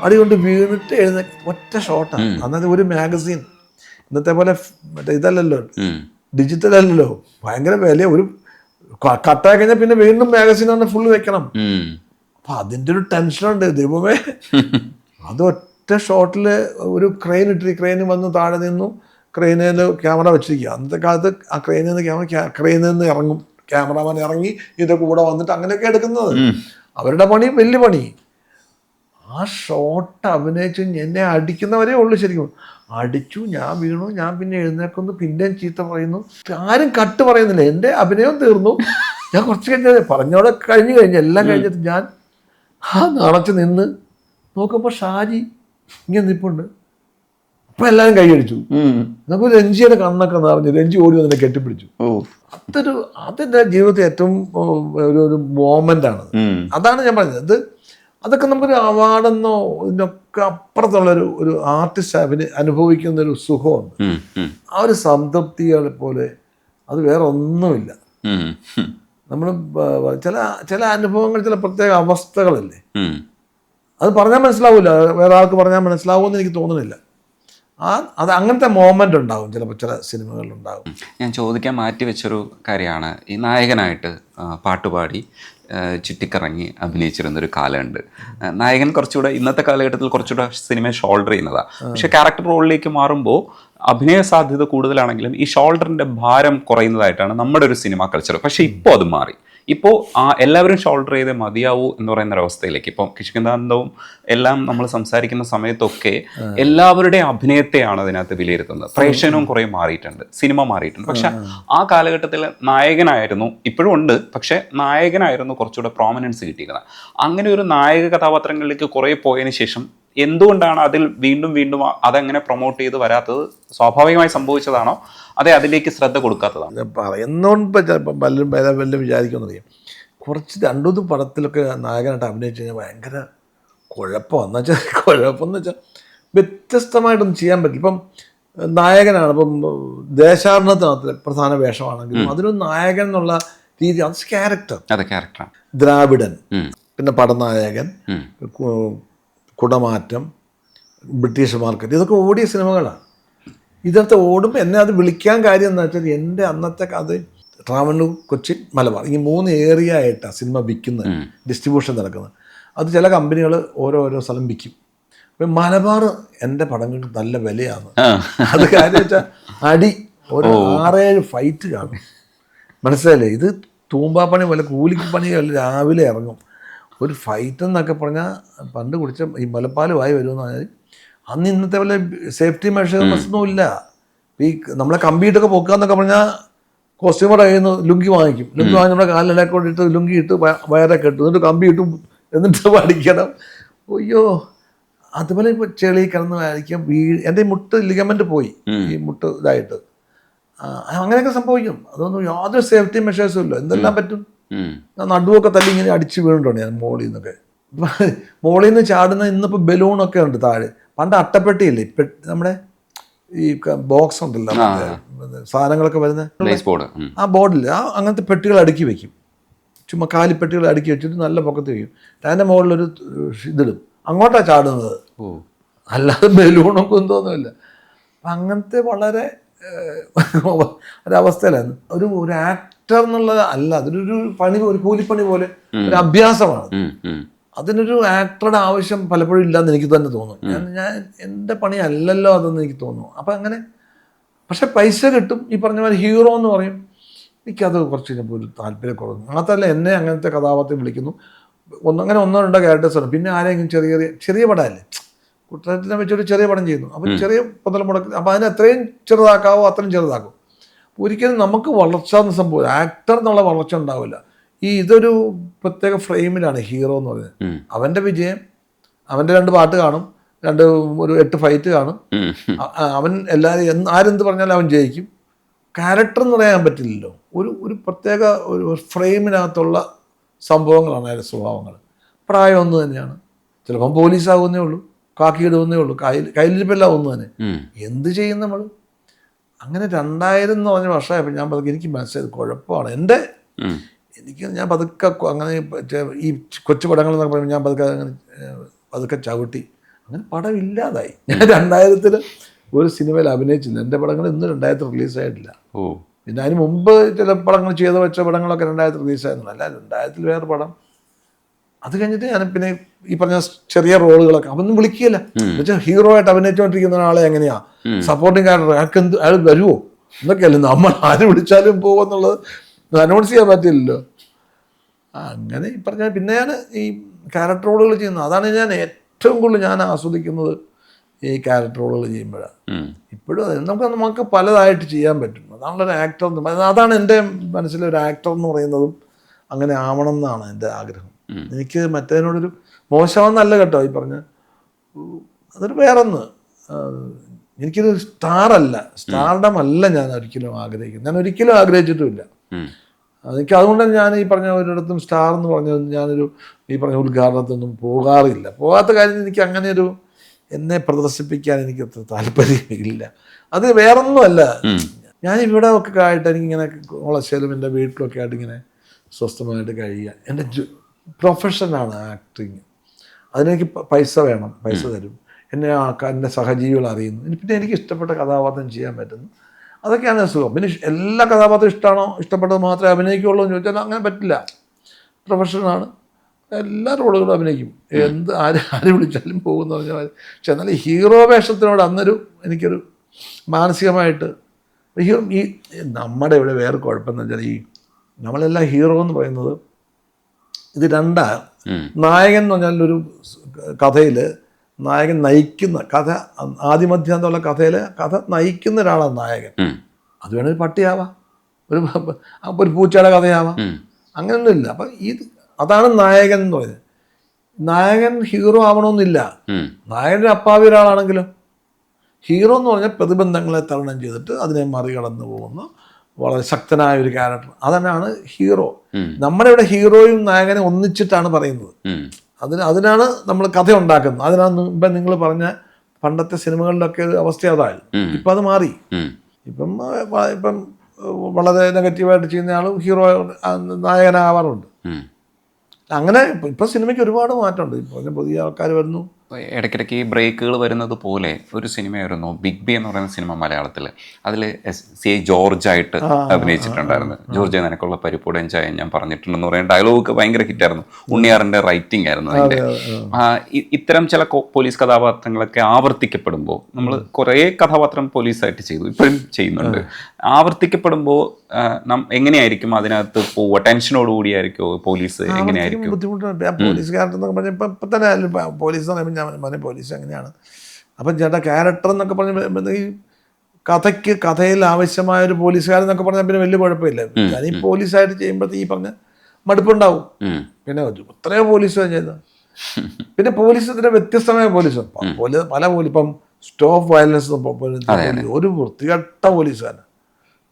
അടി കൊണ്ട് വീണിട്ട് ഒറ്റ ഷോട്ടാണ്. അന്നത്തെ ഒരു മാഗസീൻ ഇന്നത്തെ പോലെ മറ്റേ ഇതല്ലല്ലോ, ഡിജിറ്റൽ അല്ലല്ലോ, ഭയങ്കര വില. ഒരു കട്ടായി കഴിഞ്ഞാൽ പിന്നെ വീണ്ടും മാഗസീൻ തന്നെ ഫുള്ള് വെക്കണം. അപ്പൊ അതിൻ്റെ ഒരു ടെൻഷനുണ്ട്. ദൈവമേ, അത് ഒറ്റ ഷോട്ടിൽ ഒരു ക്രെയിൻ വന്ന് താഴെ നിന്നു. ക്രെയിനിൽ ക്യാമറ വെച്ചിരിക്കുക. അന്നത്തെ കാലത്ത് ആ ക്രെയിനിൽ നിന്ന് ഇറങ്ങും, ക്യാമറമാൻ ഇറങ്ങി ഇതിൻ്റെ കൂടെ വന്നിട്ട് അങ്ങനെയൊക്കെ എടുക്കുന്നത്. അവരുടെ പണി വലിയ പണി. ആ ഷോട്ട് അഭിനയിച്ച് എന്നെ അടിക്കുന്നവരേ ഉള്ളൂ. ശരിക്കും അടിച്ചു, ഞാൻ വീണു, ഞാൻ പിന്നെ എഴുന്നേക്കുന്നു, പിന്നെയും ചീത്ത പറയുന്നു. ആരും കട്ട് പറയുന്നില്ല. എൻ്റെ അഭിനയം തീർന്നു. ഞാൻ കുറച്ച് കഴിഞ്ഞാൽ പറഞ്ഞോടെ കഴിഞ്ഞ് എല്ലാം കഴിഞ്ഞിട്ട് ഞാൻ നടച്ച് നിന്ന് നോക്കുമ്പോൾ ഷാജി ഇങ്ങനെ നിൽപ്പുണ്ട്. അപ്പം എല്ലാവരും കൈയടിച്ചു. നമുക്ക് രഞ്ജിയുടെ കണ്ണൊക്കെ നിറഞ്ഞു. രഞ്ജി ഓടി വന്നെ കെട്ടിപ്പിടിച്ചു. അതെൻ്റെ ജീവിതത്തിൽ ഏറ്റവും ഒരു മോമെൻ്റാണ്. അതാണ് ഞാൻ പറഞ്ഞത്. അതൊക്കെ നമുക്കൊരു അവാർഡെന്നോ ഇതിനൊക്കെ അപ്പുറത്തുള്ളൊരു ആർട്ടിസ്റ്റ് അനുഭവിക്കുന്ന ഒരു സുഖമുണ്ട്. ആ ഒരു സംതൃപ്തികളെ പോലെ അത് വേറെ ഒന്നുമില്ല. നമ്മൾ ചില അനുഭവങ്ങൾ, ചില പ്രത്യേക അവസ്ഥകളല്ലേ, അത് പറഞ്ഞാൽ മനസ്സിലാവില്ല. വേറെ ആൾക്ക് പറഞ്ഞാൽ മനസ്സിലാവുമെന്ന് എനിക്ക് തോന്നുന്നില്ല. അത് അങ്ങനത്തെ മോമെൻ്റ് ഉണ്ടാകും ചിലപ്പോൾ ചില സിനിമകളിലുണ്ടാകും. ഞാൻ ചോദിക്കാൻ മാറ്റി വെച്ചൊരു കാര്യമാണ്, ഈ നായകനായിട്ട് പാട്ടുപാടി ചുറ്റിക്കറങ്ങി അഭിനയിച്ചിരുന്നൊരു കാലമുണ്ട്. നായകൻ കുറച്ചുകൂടെ ഇന്നത്തെ കാലഘട്ടത്തിൽ കുറച്ചുകൂടെ സിനിമ ഷോൾഡർ ചെയ്യുന്നതാണ്. പക്ഷെ ക്യാരക്ടർ റോളിലേക്ക് മാറുമ്പോൾ അഭിനയ സാധ്യത കൂടുതലാണെങ്കിലും ഈ ഷോൾഡറിൻ്റെ ഭാരം കുറയുന്നതായിട്ടാണ് നമ്മുടെ ഒരു സിനിമ കൾച്ചർ. പക്ഷെ ഇപ്പോൾ അത് മാറി. ഇപ്പോൾ എല്ലാവരും ഷോൾഡർ ചെയ്തേ മതിയാവൂ എന്ന് പറയുന്ന ഒരവസ്ഥയിലേക്ക് ഇപ്പം കിഷ്കിന്താനന്ദവും എല്ലാം നമ്മൾ സംസാരിക്കുന്ന സമയത്തൊക്കെ എല്ലാവരുടെയും അഭിനയത്തെയാണ് അതിനകത്ത് വിലയിരുത്തുന്നത്. പ്രേക്ഷകനും കുറേ മാറിയിട്ടുണ്ട്, സിനിമ മാറിയിട്ടുണ്ട്. പക്ഷെ ആ കാലഘട്ടത്തിൽ നായകനായിരുന്നു, ഇപ്പോഴും ഉണ്ട്, പക്ഷെ നായകനായിരുന്നു കുറച്ചുകൂടെ പ്രോമിനൻസ് കിട്ടിയിരുന്നത്. അങ്ങനെ ഒരു നായക കഥാപാത്രങ്ങളിലേക്ക് കുറേ പോയതിനു ശേഷം എന്തുകൊണ്ടാണ് അതിൽ വീണ്ടും അതങ്ങനെ പ്രൊമോട്ട് ചെയ്ത് വരാത്തത്? സ്വാഭാവികമായി സംഭവിച്ചതാണോ, അതെ അതിലേക്ക് ശ്രദ്ധ കൊടുക്കാത്തതാണോ? പറയുന്നോണ്ട് ചിലപ്പോൾ വല്ലതും വിചാരിക്കുമെന്നറിയാം. കുറച്ച് 2-3 പടത്തിലൊക്കെ നായകനായിട്ട് അഭിനയിച്ച് കഴിഞ്ഞാൽ ഭയങ്കര കുഴപ്പമെന്ന് വെച്ചാൽ വ്യത്യസ്തമായിട്ടൊന്നും ചെയ്യാൻ പറ്റില്ല. ഇപ്പം നായകനാണ്, ഇപ്പം ദേശാടനത്തിനകത്ത് പ്രധാന വേഷമാണെങ്കിലും അതിനൊരു നായകൻ എന്നുള്ള രീതി, അത് ക്യാരക്ടറാണ്. ദ്രാവിഡൻ, പിന്നെ പടനായകൻ, കുടമാറ്റം, ബ്രിട്ടീഷ് മാർക്കറ്റ്, ഇതൊക്കെ ഓടിയ സിനിമകളാണ്. ഇതിനകത്ത് ഓടുമ്പോൾ എന്നെ അത് വിളിക്കാൻ കാര്യം എന്ന് വെച്ചാൽ എൻ്റെ അന്നത്തെ അത് ട്രാവണ്ണൂർ, കൊച്ചിൻ, മലബാർ, ഈ 3 ഏരിയ ആയിട്ടാണ് സിനിമ വിൽക്കുന്നത്, ഡിസ്ട്രിബ്യൂഷൻ നടക്കുന്നത്. അത് ചില കമ്പനികൾ ഓരോ സ്ഥലം വിൽക്കും. അപ്പം മലബാർ എൻ്റെ പടങ്ങൾക്ക് നല്ല വിലയാണ്. അത് കാര്യം വെച്ചാൽ അടി ഒരു 6-7 ഫൈറ്റ് കാണും. മനസ്സിലായില്ലേ? ഇത് തൂമ്പാപ്പണി പോലെ കൂലിക്ക് പണിയല്ല, രാവിലെ ഇറങ്ങും. ഒരു ഫൈറ്റ് എന്നൊക്കെ പറഞ്ഞാൽ പണ്ട് കുടിച്ച ഈ മുലപ്പാലുമായി വരുമെന്ന് പറഞ്ഞാൽ അന്ന് ഇന്നത്തെ പോലെ സേഫ്റ്റി മെഷേഴ്സ് ഒന്നും ഇല്ല. ഈ നമ്മളെ കമ്പിയിട്ടൊക്കെ പൊക്കാന്നൊക്കെ പറഞ്ഞാൽ കോസ്റ്റ്യൂമർ കയ്യിൽ നിന്ന് ലുങ്കി വാങ്ങിക്കും. ലുങ്കി വാങ്ങി നമ്മുടെ കാലിലൊക്കെ ഇട്ട് ലുങ്കി ഇട്ട് വയറൊക്കെ ഇട്ടു, എന്നിട്ട് കമ്പി ഇട്ടും, എന്നിട്ട് പഠിക്കണം. അയ്യോ, അതുപോലെ ഇപ്പോൾ ചെളി കിടന്ന് വായിക്കാം. എൻ്റെ മുട്ട് ലിഗമെന്റ് പോയി, ഈ മുട്ട് ഇതായിട്ട്. അങ്ങനെയൊക്കെ സംഭവിക്കും. അതൊന്നും യാതൊരു സേഫ്റ്റി മെഷേഴ്സും ഇല്ല. എന്തെല്ലാം പറ്റും. നടുവൊക്കെ തല്ലി ഇങ്ങനെ അടിച്ച് വീണിട്ടുണ്ട് ഞാൻ മോളിൽ നിന്നൊക്കെ. മോളിൽ നിന്ന് ചാടുന്ന ഇന്നിപ്പോൾ ബലൂണൊക്കെ ഉണ്ട് താഴെ. പണ്ട് അട്ടപ്പെട്ടിയില്ലേ നമ്മുടെ ഈ ബോക്സ് ഉണ്ടല്ലോ സാധനങ്ങളൊക്കെ വരുന്ന ആ ബോർഡിൽ അങ്ങനത്തെ പെട്ടികൾ അടുക്കി വെക്കും. ചുമ്മാ കാലിപ്പെട്ടികൾ അടുക്കി വെച്ചിട്ട് നല്ല പൊക്കത്ത് വയ്ക്കും. അതിൻ്റെ മുകളിലൊരു ഇതിടും, അങ്ങോട്ടാണ് ചാടുന്നത്. അല്ലാതെ ബലൂണൊക്കെ ഒന്നുമില്ല. അങ്ങനത്തെ വളരെ ഒരവസ്ഥയിലായിരുന്നു. ഒരു ആക്ടർ എന്നുള്ളത് അല്ല, അതൊരു പണി, ഒരു കൂലിപ്പണി പോലെ ഒരു അഭ്യാസമാണ്. അതിനൊരു ആക്ടറുടെ ആവശ്യം പലപ്പോഴും ഇല്ലാന്ന് എനിക്ക് തന്നെ തോന്നുന്നു. ഞാൻ എൻ്റെ പണി അല്ലല്ലോ അതെന്ന് എനിക്ക് തോന്നുന്നു. അപ്പം അങ്ങനെ, പക്ഷെ പൈസ കിട്ടും. ഈ പറഞ്ഞ പോലെ ഹീറോ എന്ന് പറയും, എനിക്കത് കുറച്ച് പോലും താല്പര്യക്കുറവ്. മാത്രമല്ല എന്നെ അങ്ങനത്തെ കഥാപാത്രം വിളിക്കുന്നു, അങ്ങനെ ഒന്നോ രണ്ടോ ക്യാരക്ടേഴ്സാണ്. പിന്നെ ആരെങ്കിലും ചെറിയ പടമല്ലേ, കുട്ടനാട്ടിനെ വെച്ചൊരു ചെറിയ പടം ചെയ്യുന്നു, അപ്പം ചെറിയ മുതൽ മുടക്കി, അപ്പം അതിന് എത്രയും ചെറുതാക്കാവോ അത്രയും ചെറുതാക്കും. ഒരിക്കലും നമുക്ക് വളർച്ച എന്ന് സംഭവം, ആക്ടർ എന്നുള്ള വളർച്ച ഉണ്ടാവില്ല. ഇതൊരു പ്രത്യേക ഫ്രെയിമിലാണ് ഹീറോ എന്ന് പറയുന്നത്. അവൻ്റെ വിജയം, അവൻ്റെ 2 പാട്ട് കാണും, ഒരു 8 ഫൈറ്റ് കാണും, അവൻ എല്ലാവരും ആരെന്ത് പറഞ്ഞാലും അവൻ ജയിക്കും. ക്യാരക്ടർ എന്ന് പറയാൻ പറ്റില്ലല്ലോ. ഒരു പ്രത്യേക ഒരു ഫ്രെയിമിനകത്തുള്ള സംഭവങ്ങളാണ് അയാളുടെ സ്വഭാവങ്ങൾ. പ്രായം ഒന്ന് തന്നെയാണ്, ചിലപ്പം പോലീസാകുന്നേ ഉള്ളൂ, കാക്കി ഇടുന്നേ ഉള്ളൂ, കയ്യിലിരിപ്പെല്ലാം ഒന്ന് തന്നെ. എന്ത് ചെയ്യും നമ്മൾ? അങ്ങനെ 2000 എന്ന് പറഞ്ഞ വർഷമായപ്പോൾ ഞാൻ പതുക്കെ എനിക്ക് മനസ്സിലായത് കുഴപ്പമാണ്. ഞാൻ പതുക്കെ അങ്ങനെ ഈ കൊച്ചു പടങ്ങൾ എന്നൊക്കെ പറയുമ്പോൾ ഞാൻ പതുക്കെ ചവിട്ടി, അങ്ങനെ പടം ഇല്ലാതായി. ഞാൻ 2000 ഒരു സിനിമയിൽ അഭിനയിച്ചില്ല. എൻ്റെ പടങ്ങൾ ഇന്ന് 2000 റിലീസായിട്ടില്ല. പിന്നെ അതിന് മുമ്പ് ചില പടങ്ങൾ ചെയ്ത് വെച്ച പടങ്ങളൊക്കെ 2000 റിലീസായിരുന്നു. അല്ല, 2000 വേറെ പടം. അത് കഴിഞ്ഞിട്ട് ഞാൻ പിന്നെ ഈ പറഞ്ഞ ചെറിയ റോളുകളൊക്കെ അവൊന്നും വിളിക്കുകയില്ല. എന്നുവെച്ചാൽ ഹീറോ ആയിട്ട് അഭിനയിച്ചുകൊണ്ടിരിക്കുന്ന ഒരാളെ എങ്ങനെയാ സപ്പോർട്ടിങ് ക്യാരക്ടർ, അയാൾ വരുമോ എന്നൊക്കെയല്ലേ നമ്മൾ ആര് വിളിച്ചാലും പോകുമെന്നുള്ളത് അനൗൺസ് ചെയ്യാൻ പറ്റില്ലല്ലോ. അങ്ങനെ ഈ പറഞ്ഞാൽ പിന്നെ ഞാൻ ഈ ക്യാരക്ടർ റോളുകൾ ചെയ്യുന്നത്, അതാണ് ഞാൻ ഏറ്റവും കൂടുതൽ ഞാൻ ആസ്വദിക്കുന്നത്. ഈ ക്യാരക്ടർ റോളുകൾ ചെയ്യുമ്പോഴാണ്. ഇപ്പോഴും നമുക്ക് പലതായിട്ട് ചെയ്യാൻ പറ്റും. അതാണല്ലോ ഒരു ആക്ടർ എന്ന്, അതാണ് എൻ്റെ മനസ്സിലെ ഒരു ആക്ടർ എന്ന് പറയുന്നതും അങ്ങനെ ആവണം എന്നാണ് എൻ്റെ ആഗ്രഹം. എനിക്ക് മറ്റേതിനോടൊരു മോശമെന്നല്ല കേട്ടോ ഈ പറഞ്ഞ, അതൊരു വേറൊന്ന്. എനിക്കൊരു സ്റ്റാർഡം അല്ല ഞാൻ ഒരിക്കലും ആഗ്രഹിക്കുന്നത്. ഞാൻ ഒരിക്കലും ആഗ്രഹിച്ചിട്ടുമില്ല. എനിക്ക് അതുകൊണ്ട് ഞാൻ ഈ പറഞ്ഞ ഒരിടത്തും സ്റ്റാർ എന്ന് പറഞ്ഞത് ഞാനൊരു ഈ പറഞ്ഞ ഉദ്ഘാടനത്തിനൊന്നും പോകാറില്ല. പോകാത്ത കാര്യം എനിക്ക് അങ്ങനെ ഒരു എന്നെ പ്രദർശിപ്പിക്കാൻ എനിക്ക് അത്ര താല്പര്യമില്ല. അത് വേറൊന്നുമല്ല. ഞാൻ ഇവിടെ ഒക്കെ ആയിട്ട് എനിക്കിങ്ങനെ കോളേജിലും എൻ്റെ വീട്ടിലൊക്കെ ആയിട്ട് ഇങ്ങനെ സ്വസ്ഥമായിട്ട് കഴിയുക. എൻ്റെ പ്രൊഫഷനാണ് ആക്ടിങ്. അതിനെനിക്ക് പൈസ വേണം, പൈസ തരും, എൻ്റെ സഹജീവികൾ അറിയുന്നു, പിന്നെ എനിക്ക് ഇഷ്ടപ്പെട്ട കഥാപാത്രം ചെയ്യാൻ പറ്റുന്നു, അതൊക്കെയാണ് സുഖം. പിന്നെ എല്ലാ കഥാപാത്രം ഇഷ്ടപ്പെട്ടത് മാത്രമേ അഭിനയിക്കുള്ളൂ എന്ന് ചോദിച്ചാൽ അങ്ങനെ പറ്റില്ല. പ്രൊഫഷനാണ്, എല്ലാ റോളുകളും അഭിനയിക്കും, ആര് വിളിച്ചാലും പോകുമെന്ന് പറഞ്ഞാൽ. പക്ഷെ എന്നാലും ഹീറോ വേഷത്തിനോട് അന്നൊരു എനിക്കൊരു മാനസികമായിട്ട് ഈ നമ്മുടെ ഇവിടെ വേറെ കുഴപ്പമെന്ന് വെച്ചാൽ ഈ നമ്മളെല്ലാം ഹീറോ എന്ന് പറയുന്നത് ഇത് രണ്ടാണ്. നായകൻ എന്ന് പറഞ്ഞാൽ ഒരു കഥയിൽ നായകൻ നയിക്കുന്ന കഥ, ആദ്യമധ്യാന്തമുള്ള കഥ നയിക്കുന്ന ഒരാളാണ് നായകൻ. അത് വേണമെങ്കിൽ പട്ടിയാവാം, ഒരു പൂച്ചയുടെ കഥയാവാം, അങ്ങനെയൊന്നുമില്ല. അപ്പം അതാണ് നായകൻ എന്ന് പറയുന്നത്. നായകൻ ഹീറോ ആവണമെന്നില്ല. നായകൻ്റെ അപ്പാവി ഒരാളാണെങ്കിലും ഹീറോ എന്ന് പറഞ്ഞാൽ പ്രതിബന്ധങ്ങളെ തരണം ചെയ്തിട്ട് അതിനെ മറികടന്നു പോകുന്ന വളരെ ശക്തനായ ഒരു ക്യാരക്ടർ, അതാണ് ഹീറോ. നമ്മുടെ ഇവിടെ ഹീറോയും നായകനെ ഒന്നിച്ചിട്ടാണ് പറയുന്നത്. അതിനാണ് നമ്മൾ കഥ ഉണ്ടാക്കുന്നത്. അതിനാണ് ഇപ്പം നിങ്ങൾ പറഞ്ഞ പണ്ടത്തെ സിനിമകളിലൊക്കെ അവസ്ഥ അതായിരുന്നു. ഇപ്പം അത് മാറി. ഇപ്പം വളരെ നെഗറ്റീവായിട്ട് ചെയ്യുന്ന ആളും ഹീറോ നായകനാവാറുണ്ട്. അങ്ങനെ ഇപ്പം സിനിമയ്ക്ക് ഒരുപാട് മാറ്റമുണ്ട്. ഇപ്പം പുതിയ ആൾക്കാർ വരുന്നു. ഇടയ്ക്കിടയ്ക്ക് ഈ ബ്രേക്കുകൾ വരുന്നത് പോലെ ഒരു സിനിമയായിരുന്നു ബിഗ് ബി എന്ന് പറയുന്ന സിനിമ മലയാളത്തിൽ. അതിൽ CI ജോർജായിട്ട് അഭിനയിച്ചിട്ടുണ്ടായിരുന്നു. ജോർജ് നിനക്കുള്ള പരിപ്പൂടൻ ചായ ഞാൻ പറഞ്ഞിട്ടുണ്ടെന്ന് പറയുന്ന ഡയലോഗ് ഭയങ്കര ഹിറ്റായിരുന്നു. ഉണ്ണിയാറിൻ്റെ റൈറ്റിംഗ് ആയിരുന്നു അതിൻ്റെ. ഇത്തരം ചില പോലീസ് കഥാപാത്രങ്ങളൊക്കെ ആവർത്തിക്കപ്പെടുമ്പോൾ, നമ്മൾ കുറേ കഥാപാത്രം പോലീസായിട്ട് ചെയ്തു, ഇപ്പോഴും ചെയ്യുന്നുണ്ട്. ആവർത്തിക്കപ്പെടുമ്പോൾ എങ്ങനെയായിരിക്കും അതിനകത്ത് പോവുക? ടെൻഷനോടുകൂടിയായിരിക്കുമോ പോലീസ്? എങ്ങനെയായിരിക്കും? ബുദ്ധിമുട്ടുണ്ട്. പോലീസുകാരെന്നൊക്കെ പറഞ്ഞാൽ ഇപ്പം തന്നെ പോലീസ് എന്ന് പറയുമ്പോൾ ഞാൻ പറഞ്ഞ പോലീസ് എങ്ങനെയാണ്. അപ്പം ചേട്ടാ ക്യാരക്ടർ എന്നൊക്കെ പറഞ്ഞ ഈ കഥയിൽ ആവശ്യമായൊരു പോലീസുകാരെന്നൊക്കെ പറഞ്ഞാൽ പിന്നെ വലിയ കുഴപ്പമില്ല. ഞാൻ ഈ പോലീസായിട്ട് ചെയ്യുമ്പോഴത്തേക്ക് ഈ പറഞ്ഞ മടുപ്പുണ്ടാവും. പിന്നെ എത്രയോ പോലീസ് ചെയ്യുന്നത്. പിന്നെ പോലീസിന്റെ വ്യത്യസ്തമായ പോലീസ് പല ഇപ്പം സ്റ്റോപ്പ് വയലൻസ് ഒരു വൃത്തികെട്ട പോലീസുകാരൻ.